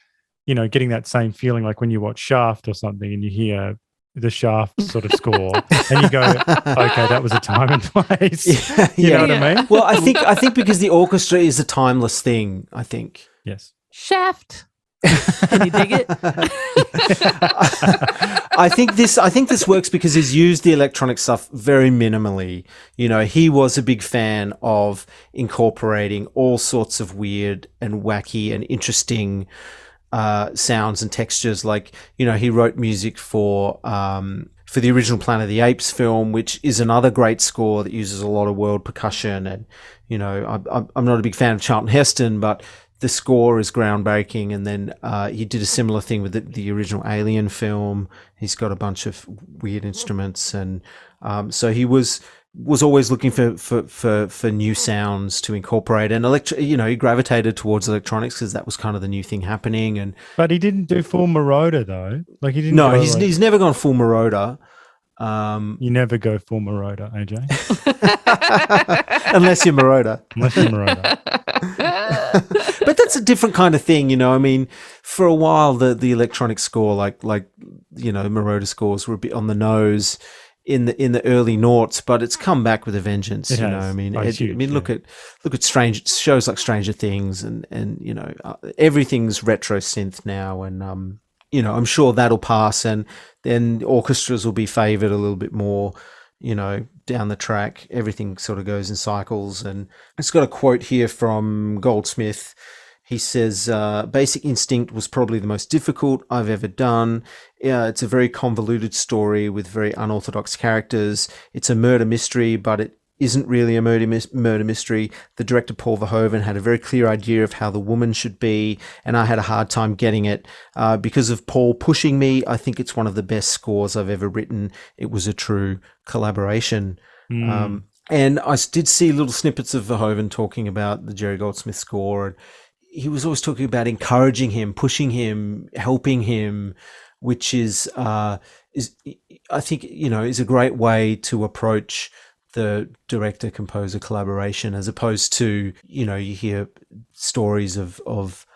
getting that same feeling like when you watch Shaft or something and you hear the Shaft sort of score and you go, okay, that was a time and place. You know what I mean? Well, I think because the orchestra is a timeless thing, I think. Yes. Shaft. Can you dig it? I think this works because he's used the electronic stuff very minimally. He was a big fan of incorporating all sorts of weird and wacky and interesting sounds and textures. Like, he wrote music for the original Planet of the Apes film, which is another great score that uses a lot of world percussion. And, I'm not a big fan of Charlton Heston, but the score is groundbreaking. And then he did a similar thing with the original Alien film. He's got a bunch of weird instruments. And so he was always looking for new sounds to incorporate, and he gravitated towards electronics because that was kind of the new thing happening. But he didn't do full Marauder though. Like he didn't. No, he's never gone full Marauder. You never go full Marauder, AJ. Unless you're Marauder. But that's a different kind of thing, I mean, for a while the electronic score, like Marauder scores were a bit on the nose in the early noughts, but it's come back with a vengeance. I mean, look at strange shows like Stranger Things, and everything's retro synth now, and I'm sure that'll pass, and then orchestras will be favoured a little bit more, down the track. Everything sort of goes in cycles, and it's got a quote here from Goldsmith. He says, Basic Instinct was probably the most difficult I've ever done. It's a very convoluted story with very unorthodox characters. It's a murder mystery, but it isn't really a murder mystery. The director, Paul Verhoeven, had a very clear idea of how the woman should be, and I had a hard time getting it. Because of Paul pushing me, I think it's one of the best scores I've ever written. It was a true collaboration. And I did see little snippets of Verhoeven talking about the Jerry Goldsmith score, and he was always talking about encouraging him, pushing him, helping him, which is I think, is a great way to approach the director-composer collaboration, as opposed to, you hear stories of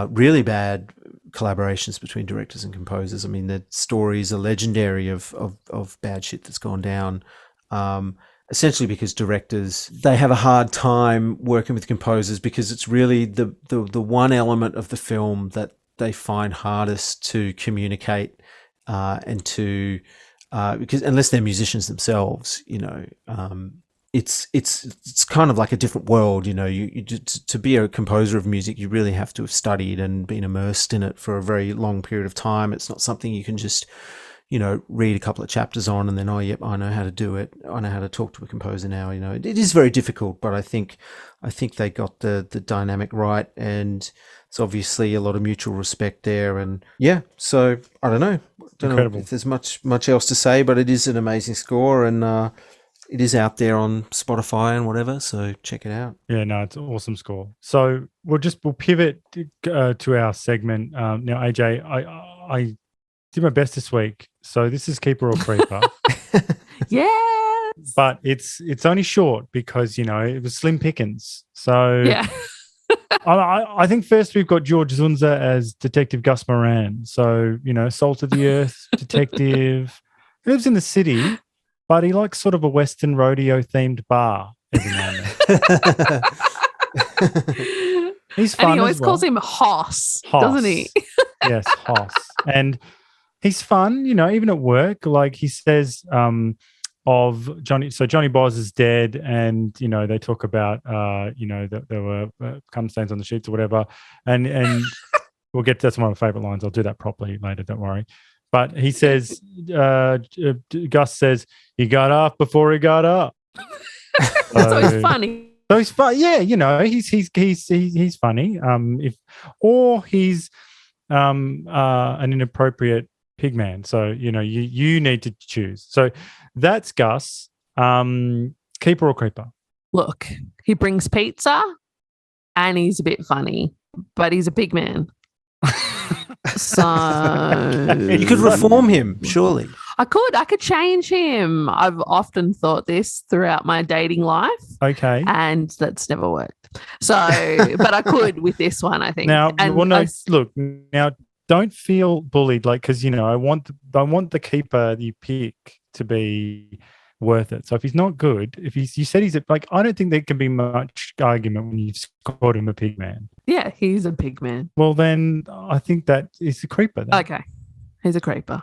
really bad collaborations between directors and composers. I mean, the stories are legendary of bad shit that's gone down. Essentially because directors, they have a hard time working with composers because it's really the one element of the film that they find hardest to communicate and to because unless they're musicians themselves, it's kind of like a different world. You to be a composer of music, you really have to have studied and been immersed in it for a very long period of time. It's not something you can just read a couple of chapters on and then, oh, yep, I know how to do it. I know how to talk to a composer now. It is very difficult, but I think they got the dynamic right, and it's obviously a lot of mutual respect there. And yeah, so I don't know if there's much else to say, but it is an amazing score, and it is out there on Spotify and whatever, so check it out. Yeah, no, it's an awesome score. So we'll pivot to our segment. Now, AJ, I did my best this week, so this is Keeper or Creeper. Yes, but it's only short because it was slim pickings. So yeah. I think first we've got George Zundsa as Detective Gus Moran. So salt of the earth detective. He lives in the city, but he likes sort of a Western rodeo themed bar every now and then. He's fun. And he always calls him Hoss, doesn't he? Yes, Hoss. And he's fun, even at work. Like he says of Johnny. So Johnny Boz is dead, and they talk about that there were cum stains on the sheets or whatever. And we'll get to that's one of my favorite lines. I'll do that properly later. Don't worry. But he says, Gus says, he got off before he got up. So he's funny. So he's fun. Yeah, he's funny. He's an inappropriate pigman. So you need to choose. So that's Gus. Keeper or creeper? Look, he brings pizza, and he's a bit funny, but he's a big man. So you could reform him, surely. I could change him. I've often thought this throughout my dating life, Okay. and that's never worked. So, but I could with this one, I think. Now, And well, no, look, now don't feel bullied, like, because, you know, I want the keeper you pick to be worth it. So if he's not good, you said he's like, I don't think there can be much argument when you've called him a pig man. yeah, he's a pig man. Well, then I think that is a creeper. Then. Okay, he's a creeper.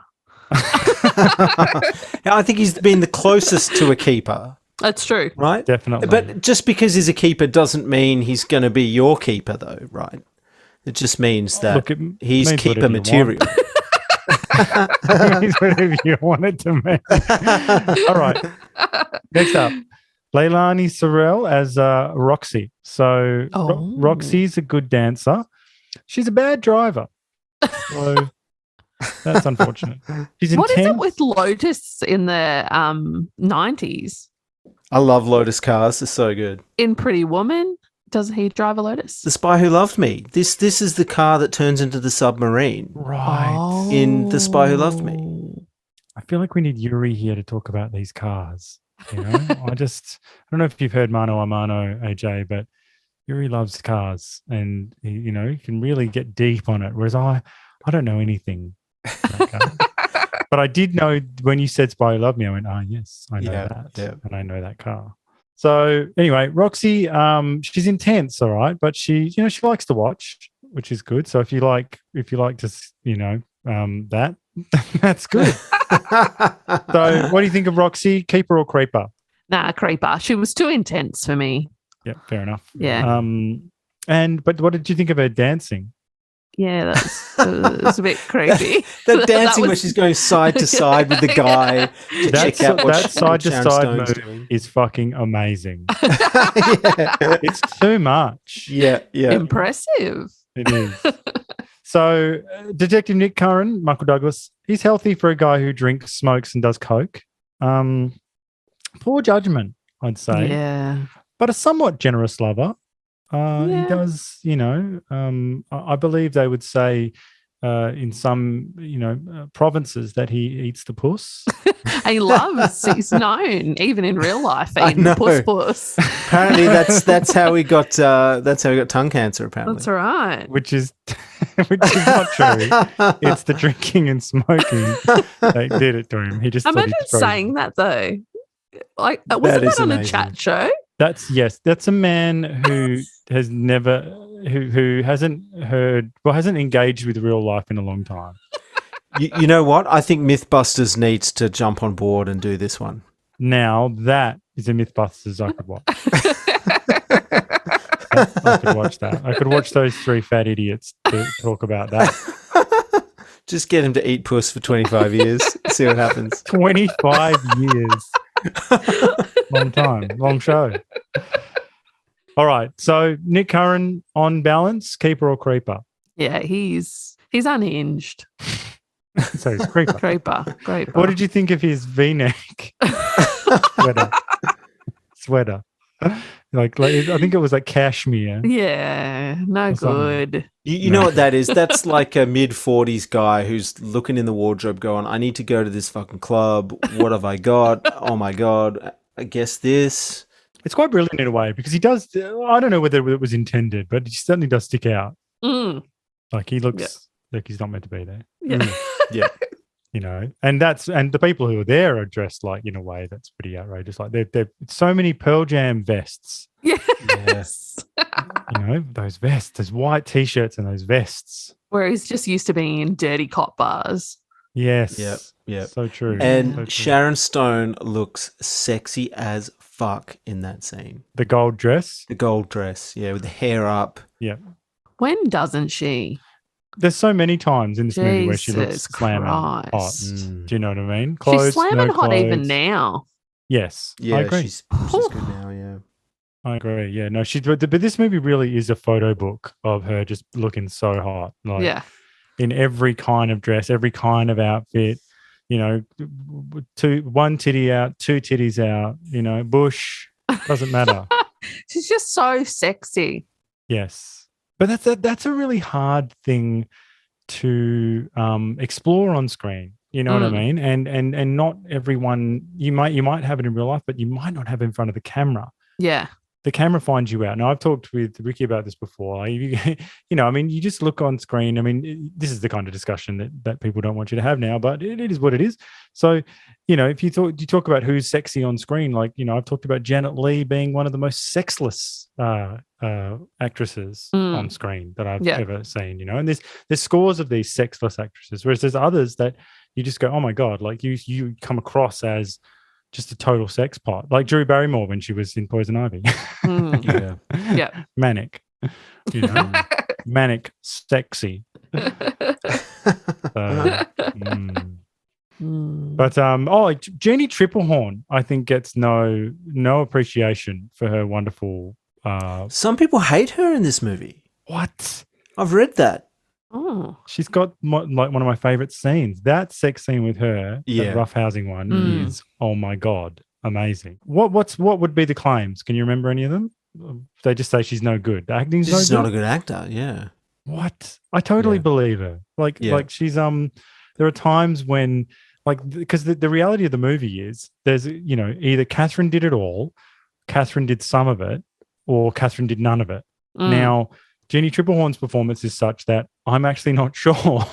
Yeah, I think he's been the closest to a keeper, That's true. right? Definitely. But just because he's a keeper doesn't mean he's going to be your keeper, though, right? It just means that Look, it he's means keeper whatever you material. It means whatever you want it to mean. All right. Next up, Leilani Sorelle as Roxy. So Roxy's a good dancer. She's a bad driver. So that's unfortunate. She's What is intense. it with Lotus in the 90s? I love Lotus cars. They're so good. In Pretty Woman, doesn't he drive a Lotus? The Spy Who Loved Me. This is the car that turns into the submarine. Right. In The Spy Who Loved Me. I feel like we need Yuri here to talk about these cars. You know, I don't know if you've heard Mano a Mano, AJ, but Yuri loves cars, and he can really get deep on it. Whereas I don't know anything about cars. But I did know when you said Spy Who Loved Me, I went, yes, I know that, and I know that car. So anyway, Roxy, she's intense, all right, but she likes to watch, which is good. So if you like to, that, that's good. So what do you think of Roxy, keeper or creeper? Nah, creeper. She was too intense for me. Yeah, fair enough. Yeah. But what did you think of her dancing? Yeah, that's a bit creepy. The dancing where she's going side to side with the guy to check out what that side to Sharon side Stone's move doing. is fucking amazing. Yeah. It's too much. Yeah. Impressive. It is. So, Detective Nick Curran, Michael Douglas, he's healthy for a guy who drinks, smokes, and does coke. Poor judgment, I'd say. Yeah. But a somewhat generous lover. Yeah. He does, I believe they would say in some, provinces that he eats the puss. He's known, even in real life, I eating know. puss. Apparently, that's how he got tongue cancer. Apparently, That's right. Which is not true. It's the drinking and smoking that did it to him. He just Imagine saying that though. Like, wasn't that on amazing. a chat show? That's a man who has never who hasn't engaged with real life in a long time. you know what? I think MythBusters needs to jump on board and do this one. Now that is a MythBusters I could watch. I could watch that. I could watch those three fat idiots to talk about that. Just get him to eat puss for 25 years. See what happens. 25 years. Long time. Long show. All right. So Nick Curran on balance, keeper or creeper? Yeah, he's unhinged. So he's creeper. Creeper. What did you think of his V-neck sweater? Like I think it was like cashmere. Yeah, no good. You know what that is? That's like a mid-40s guy who's looking in the wardrobe going, I need to go to this fucking club. What have I got? Oh, my God. I guess this. It's quite brilliant in a way because he does, I don't know whether it was intended, but he certainly does stick out. Mm. Like he looks like he's not meant to be there. Yeah. Yeah. And the people who are there are dressed like in a way that's pretty outrageous. Like they're so many Pearl Jam vests. Yes. Those vests, those white t-shirts and those vests. Where he's just used to being in dirty cop bars. Yes. Yep. So true. And So true. Sharon Stone looks sexy as fuck in that scene. The gold dress. The gold dress, with the hair up. Yeah. When doesn't she? There's so many times in this movie where she looks Jesus slamming hot. Christ. Do you know what I mean? Clothes, She's slamming no hot even clothes. now. Yes. Yeah, I agree. she's good now, yeah. I agree. Yeah, no, but this movie really is a photo book of her just looking so hot. Like, Yeah. in every kind of dress, every kind of outfit, one titty out, two titties out, bush, doesn't matter. She's just so sexy. Yes. But that's a really hard thing to explore on screen. You know what I mean? And not everyone, you might have it in real life, but you might not have it in front of the camera. Yeah. The camera finds you out. Now, I've talked with Ricky about this before. Like, I mean, you just look on screen. I mean, this is the kind of discussion that people don't want you to have now, but it is what it is. So, if you talk about who's sexy on screen, like, I've talked about Janet Leigh being one of the most sexless actresses on screen that I've ever seen, and there's scores of these sexless actresses, whereas there's others that you just go, oh my God, like you come across as just a total sex pot, like Drew Barrymore when she was in Poison Ivy. Yeah. Manic, manic, sexy. But Jeannie Tripplehorn, I think, gets no appreciation for her wonderful. Some people hate her in this movie. What? I've read that. Oh, She's got like one of my favorite scenes. That sex scene with her, the roughhousing one, is, oh my God, amazing. What would be the claims? Can you remember any of them? They just say she's no good. The acting's She's no not good. a good actor. Yeah. What? I totally believe her. Like she's there are times when, like, because the reality of the movie is there's either Catherine did it all, Catherine did some of it, or Catherine did none of it. Now, Jeannie Tripplehorn's performance is such that I'm actually not sure.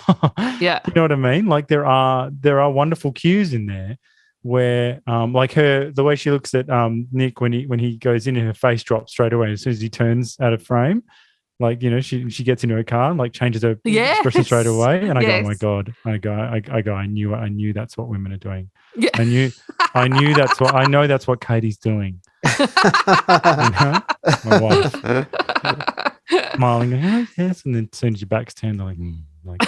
Yeah. You know what I mean? Like there are wonderful cues in there where like the way she looks at Nick when he goes in and her face drops straight away as soon as he turns out of frame. Like, she gets into her car and like changes her expression straight away. And I go, oh my God. I knew that's what women are doing. Yeah. I knew that's what Katie's doing. My wife. Smiling, oh, yes, and then as soon as your back's turned, like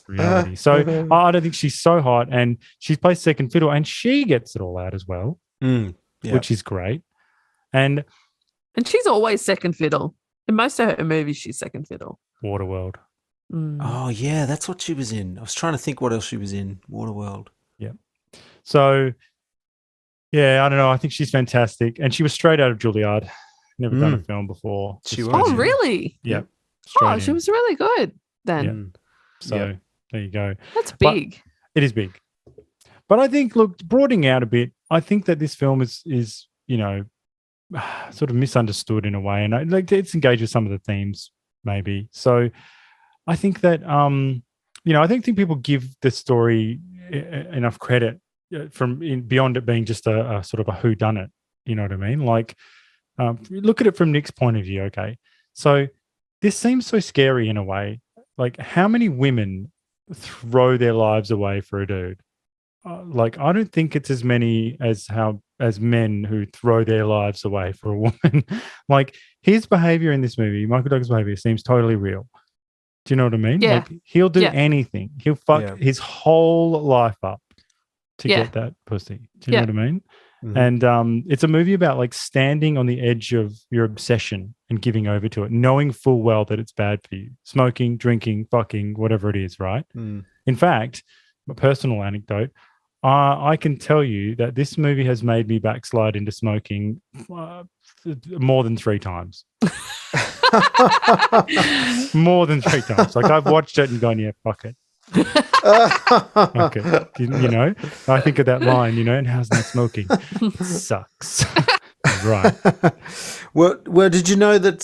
reality. So I don't think she's so hot, and she plays second fiddle, and she gets it all out as well, which is great. And she's always second fiddle in most of her movies. She's second fiddle. Waterworld. Oh yeah, that's what she was in. I was trying to think what else she was in. Waterworld. Yeah. So yeah, I don't know. I think she's fantastic, and she was straight out of Juilliard. Never done a film before. She was. Oh, really? Yeah. Oh, she was really good then. So there you go. That's big. But it is big. But I think, look, broadening out a bit, I think that this film is sort of misunderstood in a way, and it's engaged with some of the themes maybe. So I think that I don't think people give the story enough credit from beyond it being just a sort of a whodunit. You know what I mean? Like. Look at it from Nick's point of view, okay? So this seems so scary in a way. Like, how many women throw their lives away for a dude? Like, I don't think it's as many as men who throw their lives away for a woman. Like, his behavior in this movie, Michael Douglas' behavior, seems totally real. Do you know what I mean? Yeah. Like, he'll do anything. He'll fuck his whole life up to get that pussy. Do you know what I mean? Mm-hmm. And it's a movie about like standing on the edge of your obsession and giving over to it, knowing full well that it's bad for you. Smoking, drinking, fucking, whatever it is, right? In fact, a personal anecdote, I can tell you that this movie has made me backslide into smoking more than 3 times. More than 3 times. Like, I've watched it and gone, yeah, fuck it. Okay, I think of that line, and how's that smoking? Sucks. Right. Well, did you know that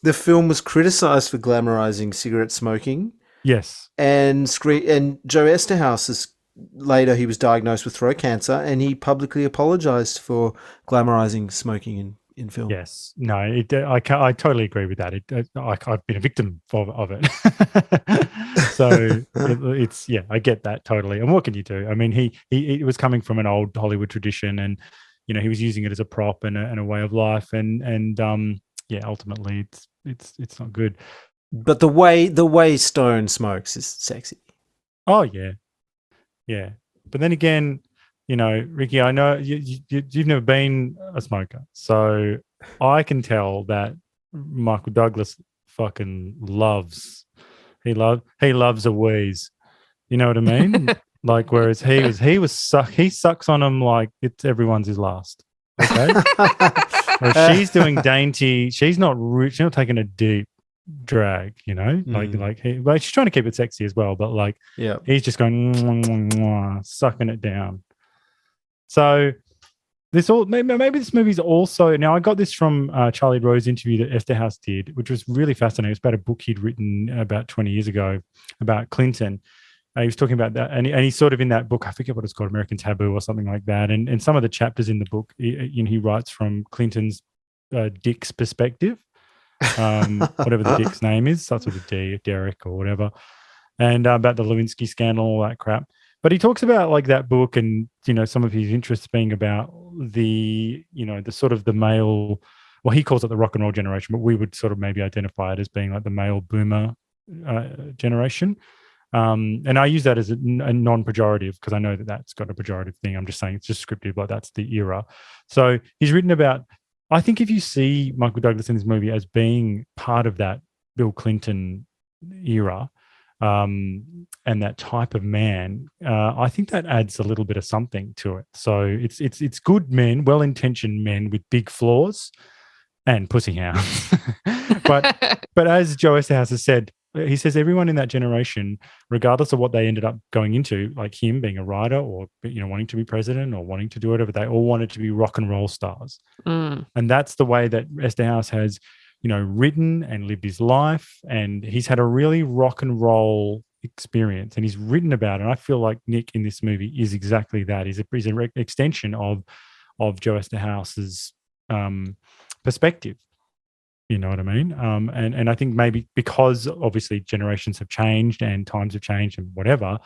the film was criticised for glamorizing cigarette smoking? Yes. And Joe Esterhaus later he was diagnosed with throat cancer, and he publicly apologized for glamorizing smoking in film. Yes. No, I totally agree with that. I've been a victim of it. So it's I get that totally. And what can you do? I mean, he was coming from an old Hollywood tradition, and he was using it as a prop and a way of life, and ultimately it's not good. But the way Stone smokes is sexy. Oh yeah. But then again, Ricky, I know you've never been a smoker, so I can tell that Michael Douglas fucking loves a wheeze. You know what I mean? Like, whereas he sucks on them like it's everyone's his last. Okay, whereas she's doing dainty. She's not taking a deep drag, like she's trying to keep it sexy as well, but like Yeah. he's just going mwah, mwah, mwah, sucking it down. So maybe this movie's also, now I got this from Charlie Rowe's interview that Esther House did, which was really fascinating. It's about a book he'd written about 20 years ago about Clinton. He was talking about that, and he's sort of in that book, I forget what it's called, American Taboo or something like that. And some of the chapters in the book, he writes from Clinton's Dick's perspective, whatever the Dick's name is, starts with a D, Derek or whatever, and about the Lewinsky scandal, all that crap. But he talks about like that book and, some of his interests being about the sort of the male, well, he calls it the rock and roll generation, but we would sort of maybe identify it as being like the male boomer generation. And I use that as a non-pejorative because I know that that's got a pejorative thing. I'm just saying it's descriptive, like that's the era. So he's written about, I think if you see Michael Douglas in this movie as being part of that Bill Clinton era and that type of man, I think that adds a little bit of something to it. So it's good men, well-intentioned men with big flaws and pussy hounds. but as Joe Esterhaus has said, he says everyone in that generation, regardless of what they ended up going into, like him being a writer or wanting to be president or wanting to do whatever, they all wanted to be rock and roll stars. And that's the way that Esterhaus has, written and lived his life. And he's had a really rock and roll experience, and he's written about it. And I feel like Nick in this movie is exactly that. He's an extension of Joe Esterhaus's perspective. You know what I mean? And I think maybe because obviously generations have changed and times have changed and whatever,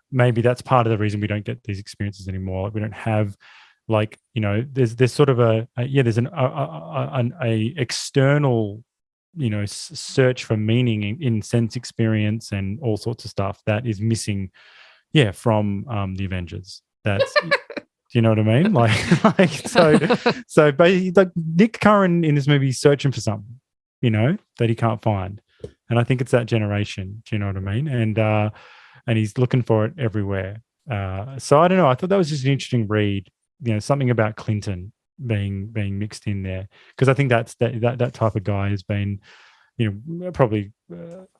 maybe that's part of the reason we don't get these experiences anymore. Like we don't have, like, there's sort of there's an external, search for meaning in sense experience and all sorts of stuff that is missing, from the Avengers. That's. Do you know what I mean? So basically, like Nick Curran in this movie is searching for something, that he can't find, and I think it's that generation. Do you know what I mean? And he's looking for it everywhere. So I don't know. I thought that was just an interesting read. Something about Clinton being mixed in there, because I think that's that type of guy has been, probably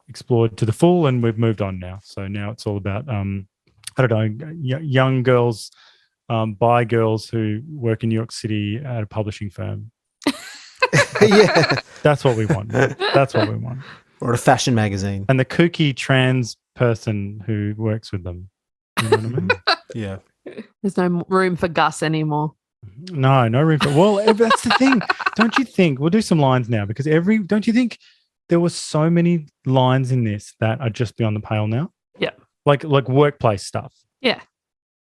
explored to the full, and we've moved on now. So now it's all about I don't know, young girls. By girls who work in New York City at a publishing firm. Yeah. That's what we want. That's what we want. Or a fashion magazine. And the kooky trans person who works with them. You know what I mean? Yeah. There's no room for Gus anymore. No room for... Well, that's the thing. Don't you think... We'll do some lines now because don't you think there were so many lines in this that are just beyond the pale now? Yeah. Like workplace stuff. Yeah.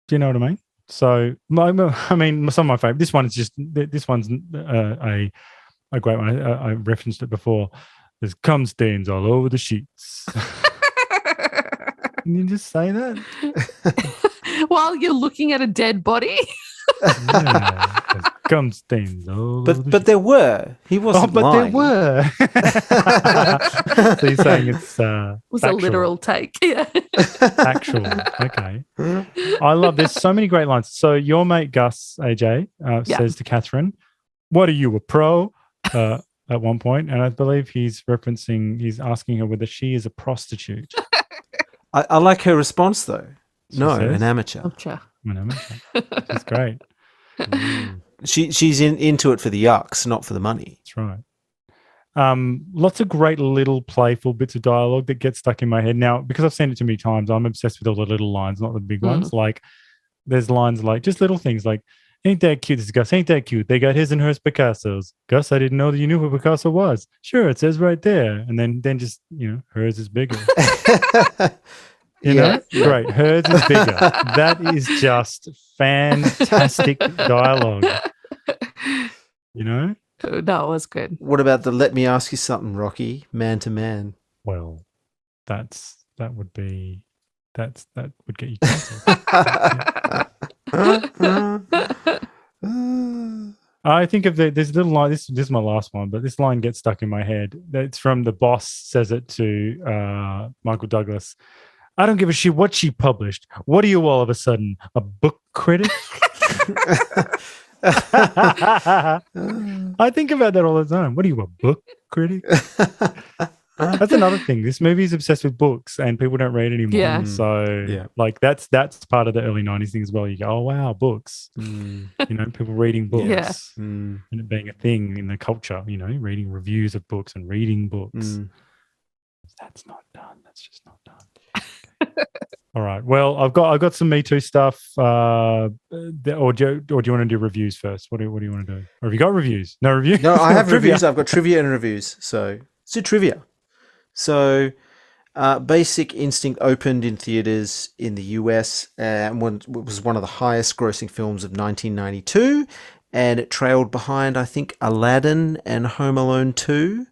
Do you know what I mean? So, I mean, some of my favorite. This one's a great one. I referenced it before. There's cum stains all over the sheets. Can you just say that while you're looking at a dead body? Yeah, there's cum stains all over the sheets. But there were. He wasn't lying. There were. So you're saying it's was factual. A literal take. Yeah. Actual. Okay. I love. There's so many great lines. So your mate Gus AJ says to Catherine, "What are you, a pro?" At one point, and I believe he's asking her whether she is a prostitute. I like her response though. She No, says, an amateur. An amateur. That's great. She's into it for the yucks, not for the money. That's right. Lots of great little playful bits of dialogue that get stuck in my head. Now, because I've seen it too many times, I'm obsessed with all the little lines, not the big ones. Like there's lines like just little things like, "Ain't that cute, this Gus? Ain't that cute? They got his and hers Picassos. Gus, I didn't know that you knew who Picasso was. Sure, it says right there." And then just, hers is bigger. Great. Hers is bigger. That is just fantastic dialogue. No, it was good. What about the "Let me ask you something, Rocky, man to man"? Well, that would get you cancelled. I think of there's a little line. This is my last one, but this line gets stuck in my head. It's from the boss. Says it to Michael Douglas. "I don't give a shit what she published. What are you all of a sudden, a book critic?" I think about that all the time. What are you, a book critic? That's another thing. This movie is obsessed with books, and people don't read anymore. Yeah. So, Yeah. like that's part of the early '90s thing as well. You go, oh wow, books. Mm. You know, people reading books, Yeah. Mm. and it being a thing in the culture. You know, reading reviews of books and reading books. Mm. That's not done. That's just not done. All right. Well, I've got some Me Too stuff. Or do you want to do reviews first? What do you want to do? Or have you got reviews? No reviews. No, I have Trivia. reviews. I've got trivia and reviews. So let's do trivia. So Basic Instinct opened in theaters in the US and was one of the highest grossing films of 1992. And it trailed behind, I think, Aladdin and Home Alone 2.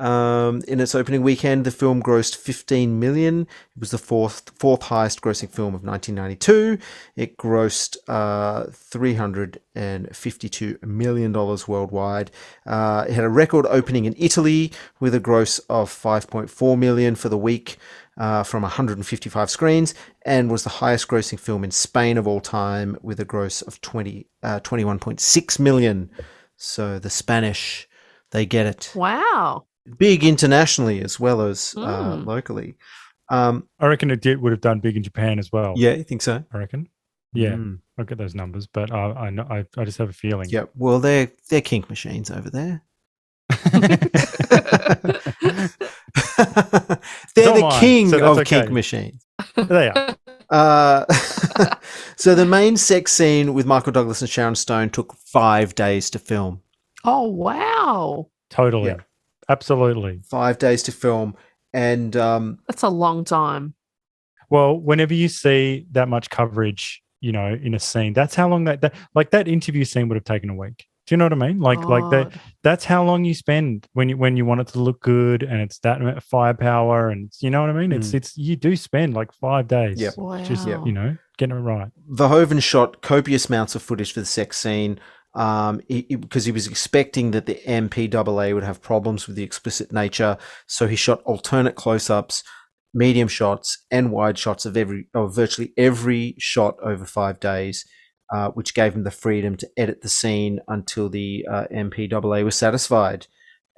In its opening weekend, the film grossed $15 million. It was the fourth highest grossing film of 1992. It grossed $352 million worldwide. It had a record opening in Italy with a gross of $5.4 million for the week from 155 screens, and was the highest grossing film in Spain of all time with a gross of 21.6 million. So the Spanish, they get it. Wow. Big internationally as well as locally. I reckon it would have done big in Japan as well. Yeah, you think so? I reckon. Yeah, I'll get those numbers, but I know I just have a feeling. Yeah, well, they're kink machines over there. They're the king of kink machines. They are. So the main sex scene with Michael Douglas and Sharon Stone took 5 days to film. Oh, wow. Totally. Yeah. Absolutely. 5 days to film. And that's a long time. Well, whenever you see that much coverage, you know, in a scene, that's how long that interview scene would have taken a week. Do you know what I mean? Like that's how long you spend when you want it to look good, and it's that firepower, and you know what I mean? It's you do spend like 5 days. Yeah. Wow. Just you know, getting it right. Verhoeven shot copious amounts of footage for the sex scene because he was expecting that the MPAA would have problems with the explicit nature. So he shot alternate close-ups, medium shots, and wide shots of virtually every shot over 5 days, which gave him the freedom to edit the scene until the MPAA was satisfied,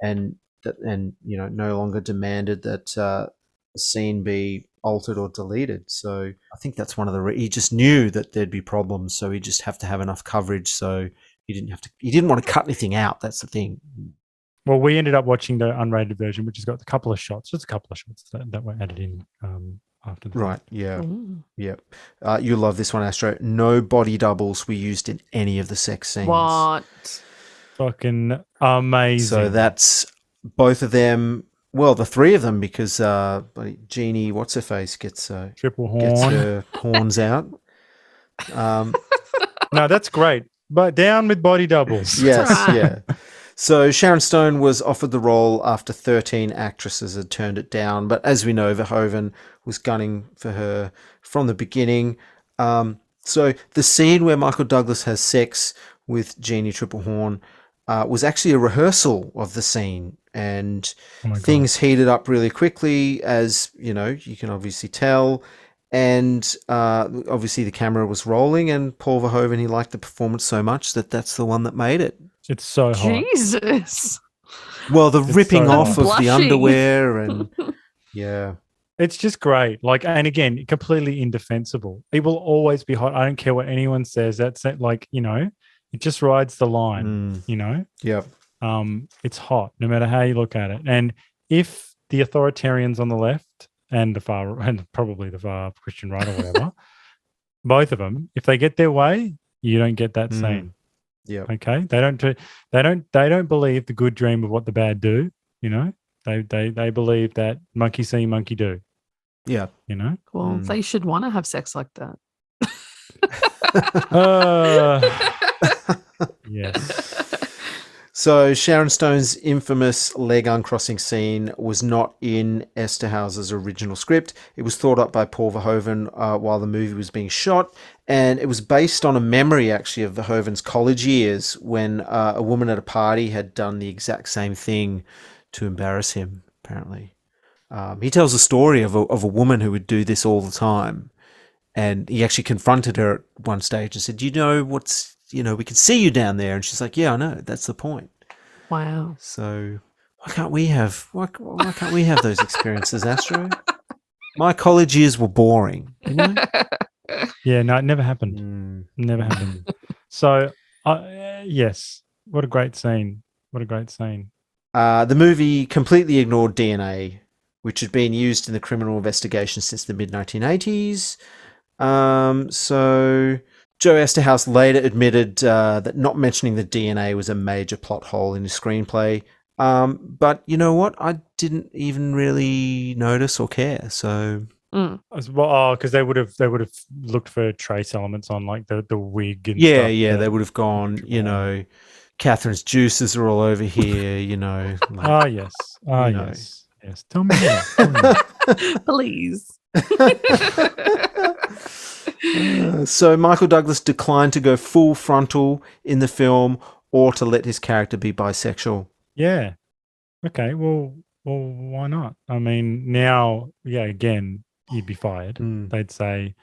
and you know, no longer demanded that the scene be altered or deleted. So I think that's one of the he just knew that there'd be problems, so he just have to have enough coverage, so he didn't want to cut anything out. That's the thing. Well, we ended up watching the unrated version, which has got a couple of shots that were added in after the right. Yeah. Yep. You love this one, Astro. No body doubles were used in any of the sex scenes. What? Fucking amazing. So that's both of them. Well, the three of them, because Jeannie, what's her face, gets triple horn, gets her horns out. No, that's great. But down with body doubles. Yes, yeah. So Sharon Stone was offered the role after 13 actresses had turned it down. But as we know, Verhoeven was gunning for her from the beginning. So the scene where Michael Douglas has sex with Jeannie Triplehorn was actually a rehearsal of the scene. And things heated up really quickly, as, you know, you can obviously tell. And obviously the camera was rolling, and Paul Verhoeven, he liked the performance so much that's the one that made it. It's so hot. Jesus. Well, the ripping off of Blushing. the underwear and yeah. It's just great. Like, and again, completely indefensible. It will always be hot. I don't care what anyone says. That's it. Like, you know, it just rides the line, you know? Yep. It's hot no matter how you look at it. And if the authoritarians on the left and probably the far Christian right or whatever, both of them, if they get their way, you don't get that scene. Yeah. Okay. They don't believe the good dream of what the bad do. You know, they believe that monkey see, monkey do. Yeah. You know. Well, they should want to have sex like that. Yes. So Sharon Stone's infamous leg uncrossing scene was not in Esterhauz's original script. It was thought up by Paul Verhoeven while the movie was being shot, and it was based on a memory actually of Verhoeven's college years when a woman at a party had done the exact same thing to embarrass him, apparently. He tells a story of a woman who would do this all the time, and he actually confronted her at one stage and said, we can see you down there. And she's like, yeah, I know. That's the point. Wow. So why can't we have those experiences, Astro? My college years were boring, you know? Yeah, no, it never happened. Never happened. So, yes, what a great scene. What a great scene. The movie completely ignored DNA, which had been used in the criminal investigation since the mid-1980s. So Joe Esterhaus later admitted that not mentioning the DNA was a major plot hole in his screenplay. But you know what? I didn't even really notice or care. So Well, because they would have looked for trace elements on like the wig and yeah, stuff. yeah, they would have gone. You know, Catherine's juices are all over here. You know. Like, yes. yes. Yes. Tell me more. Tell me more. Please. So Michael Douglas declined to go full frontal in the film or to let his character be bisexual. Yeah. Okay. Well, why not? I mean, now, again, you'd be fired. They'd say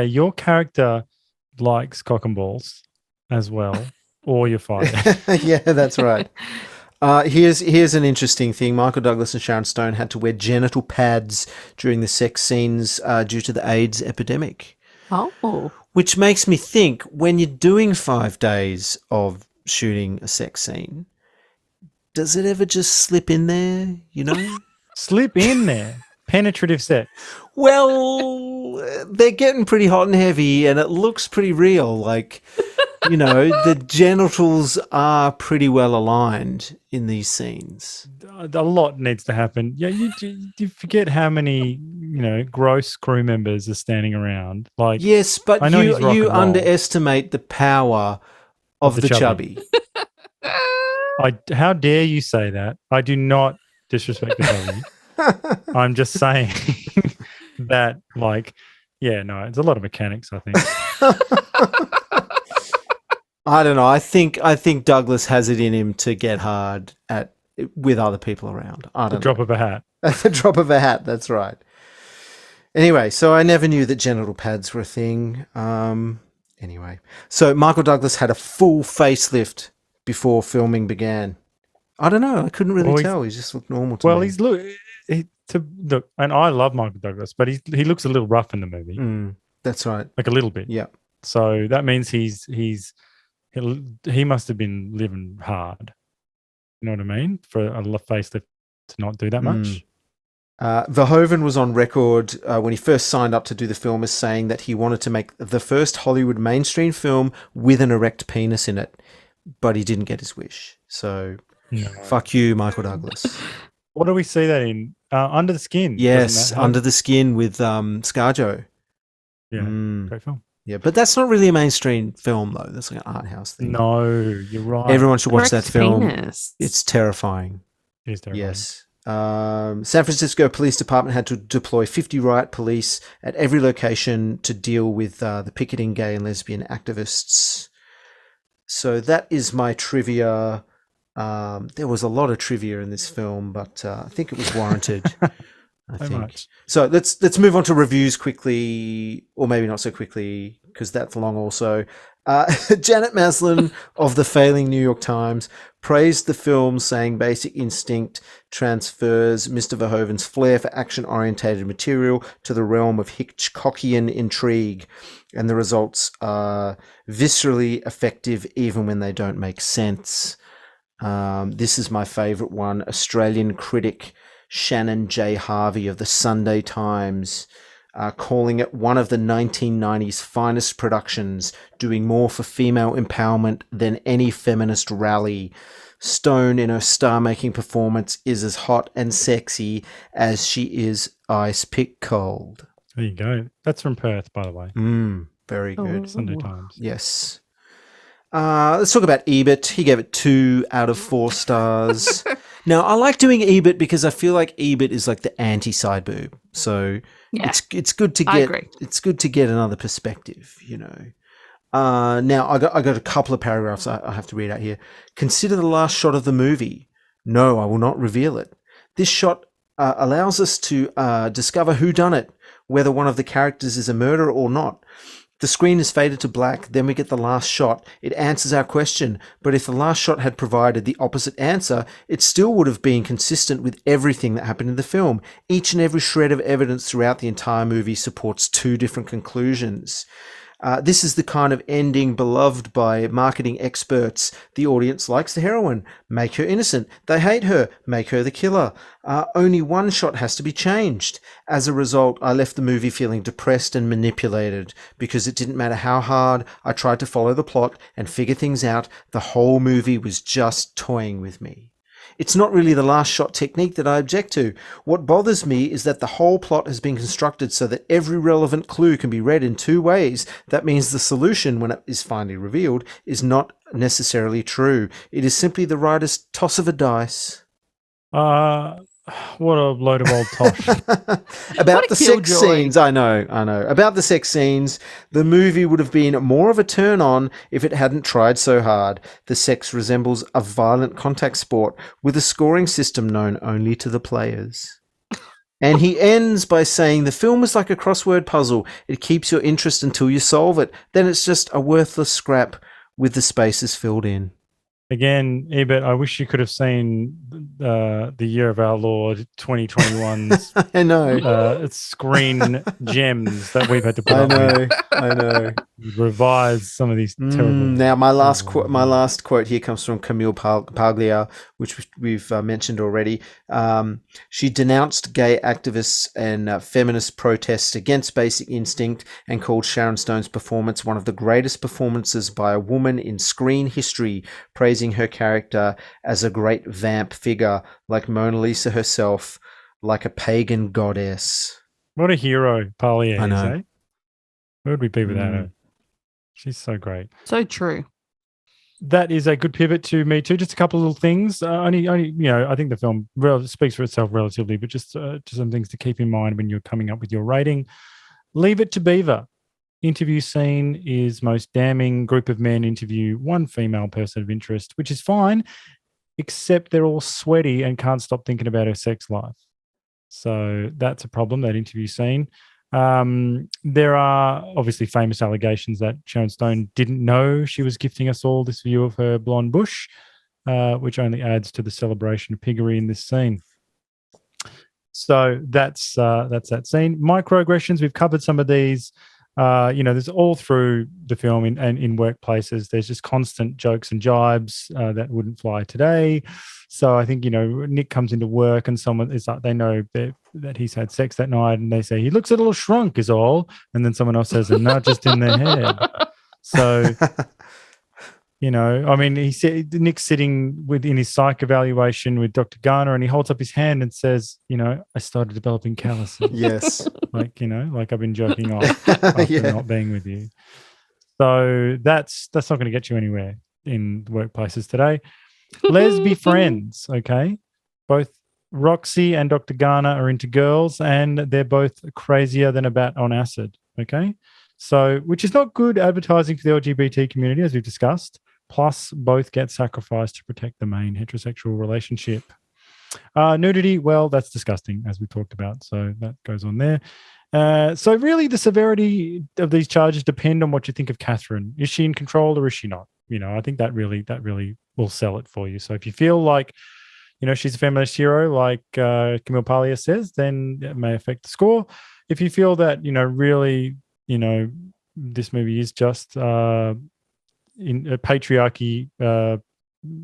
your character likes cock and balls as well, or you're fired. Yeah, that's right. Here's an interesting thing. Michael Douglas and Sharon Stone had to wear genital pads during the sex scenes due to the AIDS epidemic. Oh. Which makes me think, when you're doing 5 days of shooting a sex scene, does it ever just slip in there, you know? Slip in there? Penetrative sex? Well, they're getting pretty hot and heavy and it looks pretty real. Like, you know, the genitals are pretty well aligned in these scenes. A lot needs to happen. Yeah, you forget how many, gross crew members are standing around. Like, yes, but you underestimate the power of the chubby. How dare you say that? I do not disrespect the chubby. I'm just saying that, it's a lot of mechanics, I think. I don't know. I think Douglas has it in him to get hard with other people around. The drop of a hat. At the drop of a hat, that's right. Anyway, so I never knew that genital pads were a thing. Anyway, so Michael Douglas had a full facelift before filming began. I don't know. I couldn't really tell. He just looked normal to me. Look, and I love Michael Douglas, but he looks a little rough in the movie. That's right. Like a little bit. Yeah. So that means he must have been living hard. You know what I mean? For a facelift to not do that much. Verhoeven was on record when he first signed up to do the film as saying that he wanted to make the first Hollywood mainstream film with an erect penis in it, but he didn't get his wish. So, fuck you, Michael Douglas. What do we see that in? Under the Skin. Yes, Under the Skin with ScarJo. Yeah, great film. Yeah, but that's not really a mainstream film, though. That's like an art house thing. No, you're right. Everyone should watch that film. Penis. It's terrifying. It is terrifying. Yes. San Francisco Police Department had to deploy 50 riot police at every location to deal with the picketing gay and lesbian activists. So that is my trivia. There was a lot of trivia in this film, but I think it was warranted. I think. Much. So let's move on to reviews quickly, or maybe not so quickly, because that's long also. Janet Maslin of the failing New York Times praised the film, saying Basic Instinct transfers Mr. Verhoeven's flair for action-orientated material to the realm of Hitchcockian intrigue, and the results are viscerally effective even when they don't make sense. This is my favorite one. Australian critic Shannon J. Harvey of the Sunday Times, calling it one of the 1990s finest productions, doing more for female empowerment than any feminist rally. Stone, in her star-making performance, is as hot and sexy as she is ice-pick cold. There you go. That's from Perth, by the way. Very good. Sunday Times. Yes. Let's talk about Ebert. He gave it 2 out of 4 stars. Now, I like doing Ebert because I feel like Ebert is like the anti-SIDEBOOB. So it's good to get another perspective, you know. Now I got a couple of paragraphs I have to read out here. Consider the last shot of the movie. No, I will not reveal it. This shot allows us to discover who done it, whether one of the characters is a murderer or not. The screen is faded to black, then we get the last shot. It answers our question, but if the last shot had provided the opposite answer, it still would have been consistent with everything that happened in the film. Each and every shred of evidence throughout the entire movie supports two different conclusions. This is the kind of ending beloved by marketing experts. The audience likes the heroine. Make her innocent. They hate her. Make her the killer. Only one shot has to be changed. As a result, I left the movie feeling depressed and manipulated because it didn't matter how hard I tried to follow the plot and figure things out. The whole movie was just toying with me. It's not really the last shot technique that I object to. What bothers me is that the whole plot has been constructed so that every relevant clue can be read in two ways. That means the solution, when it is finally revealed, is not necessarily true. It is simply the writer's toss of a dice. What a load of old tosh. About the sex killjoy. scenes, I know. About the sex scenes, the movie would have been more of a turn on if it hadn't tried so hard. The sex resembles a violent contact sport with a scoring system known only to the players. And he ends by saying the film is like a crossword puzzle. It keeps your interest until you solve it. Then it's just a worthless scrap with the spaces filled in. Again, Ebert, I wish you could have seen the year of our Lord 2021's I know. screen gems that we've had to put up with. I know. Revise some of these terrible. Now, my last quote here comes from Camille Paglia, which we've mentioned already. She denounced gay activists and feminist protests against Basic Instinct and called Sharon Stone's performance one of the greatest performances by a woman in screen history, praising her character as a great vamp figure, like Mona Lisa herself, like a pagan goddess. What a hero Palia I is, know. eh? Where would we be without her? She's so great. So true. That is a good pivot to Me Too. Just a couple of little things. Only, I think the film speaks for itself relatively, but just some things to keep in mind when you're coming up with your rating. Leave It to Beaver. Interview scene is most damning. Group of men interview one female person of interest, which is fine, except they're all sweaty and can't stop thinking about her sex life. So that's a problem, that interview scene. There are obviously famous allegations that Sharon Stone didn't know she was gifting us all this view of her blonde bush, which only adds to the celebration of piggery in this scene. So that's that scene. Microaggressions, we've covered some of these. There's all through the film and in workplaces, there's just constant jokes and jibes that wouldn't fly today. So I think, Nick comes into work and someone is like, they know that he's had sex that night and they say, he looks a little shrunk is all. And then someone else says, and not just in their head. So, he said Nick's sitting in his psych evaluation with Dr. Garner and he holds up his hand and says, I started developing calluses. Yes. like I've been jerking off after not being with you. So that's not going to get you anywhere in workplaces today. Let's be friends, okay? Both Roxy and Dr. Garner are into girls and they're both crazier than a bat on acid, okay? So, which is not good advertising for the LGBT community, as we've discussed. Plus, both get sacrificed to protect the main heterosexual relationship. Nudity, well, that's disgusting, as we talked about. So that goes on there. So really, the severity of these charges depend on what you think of Catherine. Is she in control or is she not? I think that really will sell it for you. So if you feel like, she's a feminist hero, like Camille Paglia says, then it may affect the score. If you feel that, really, this movie is just in a patriarchy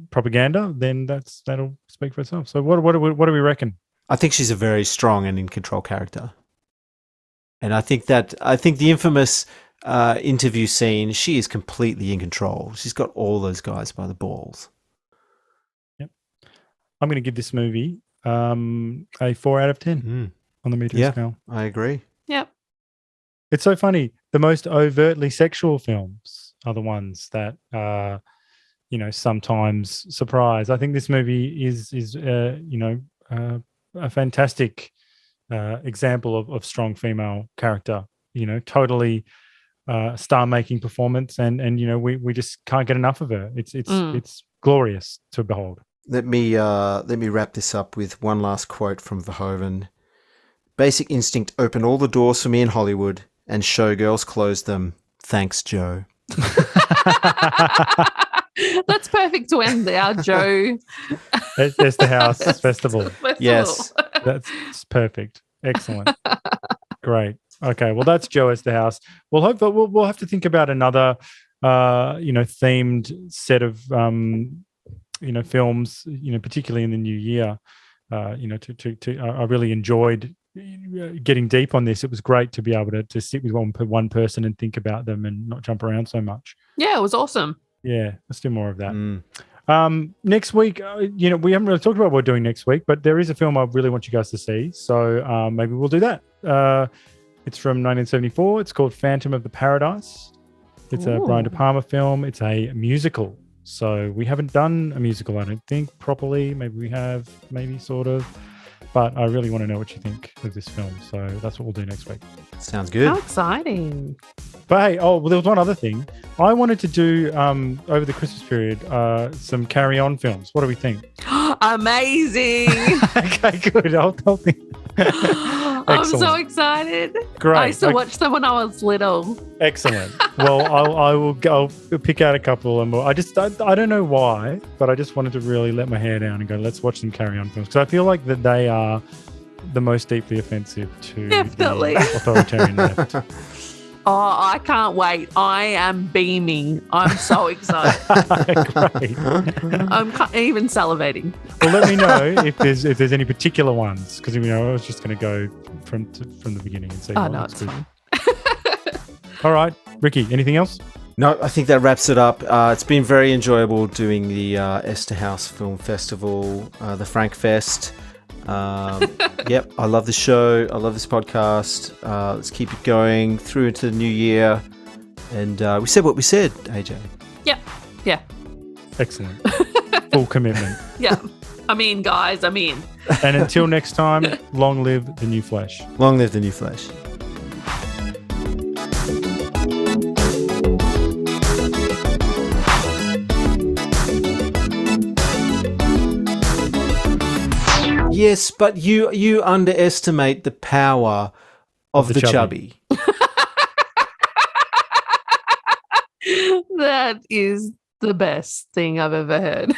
propaganda, then that'll speak for itself. So what do we reckon? I think she's a very strong and in control character. And I think the infamous interview scene, she is completely in control. She's got all those guys by the balls. Yep. I'm going to give this movie a 4 out of 10 on the Me Too scale. I agree. Yep. It's so funny. The most overtly sexual films are the ones that sometimes surprise. I think this movie is a fantastic example of strong female character. Totally star-making performance, and we just can't get enough of her. It's glorious to behold. Let me wrap this up with one last quote from Verhoeven. Basic Instinct opened all the doors for me in Hollywood, and Showgirls closed them. Thanks, Joe. That's perfect to end our Joe It's the House Festival. Yes. That's perfect. Excellent. Great. Okay. Well, that's Joe as the House. We'll have to think about another, themed set of, films, particularly in the new year. I really enjoyed getting deep on this. It was great to be able to sit with one person and think about them and not jump around so much. Yeah, it was awesome. Yeah, let's do more of that. Next week, we haven't really talked about what we're doing next week, but there is a film I really want you guys to see. So maybe we'll do that. It's from 1974. It's called Phantom of the Paradise. It's a Brian De Palma film. It's a musical. So we haven't done a musical, I don't think, properly. Maybe we have, maybe sort of. But I really want to know what you think of this film. So that's what we'll do next week. Sounds good. How exciting. But hey, there was one other thing. I wanted to do, over the Christmas period, some carry-on films. What do we think? Amazing. Okay, good. I'll think. I'm so excited. Great. I used to watch them when I was little. Excellent. Well, I'll pick out a couple, and I don't know why, but I just wanted to really let my hair down and go, let's watch some carry-on films, because I feel like that they are the most deeply offensive to Definitely. the authoritarian left. Oh, I can't wait. I am beaming. I'm so excited. Great. I'm even salivating. Well, let me know if there's any particular ones, because I was just going to go from the beginning and say, Oh, no, it's fine. All right, Ricky, anything else? No, I think that wraps it up. It's been very enjoyable doing the Esther House Film Festival, the Frank Fest. Yep, I love the show. I love this podcast. Let's keep it going through into the new year. And we said what we said, AJ. Yep. Yeah. Excellent. Full commitment. Yeah. I'm in, guys. I'm in. And until next time, long live the new flesh. Long live the new flesh. Yes, but you underestimate the power of the chubby. That is the best thing I've ever heard.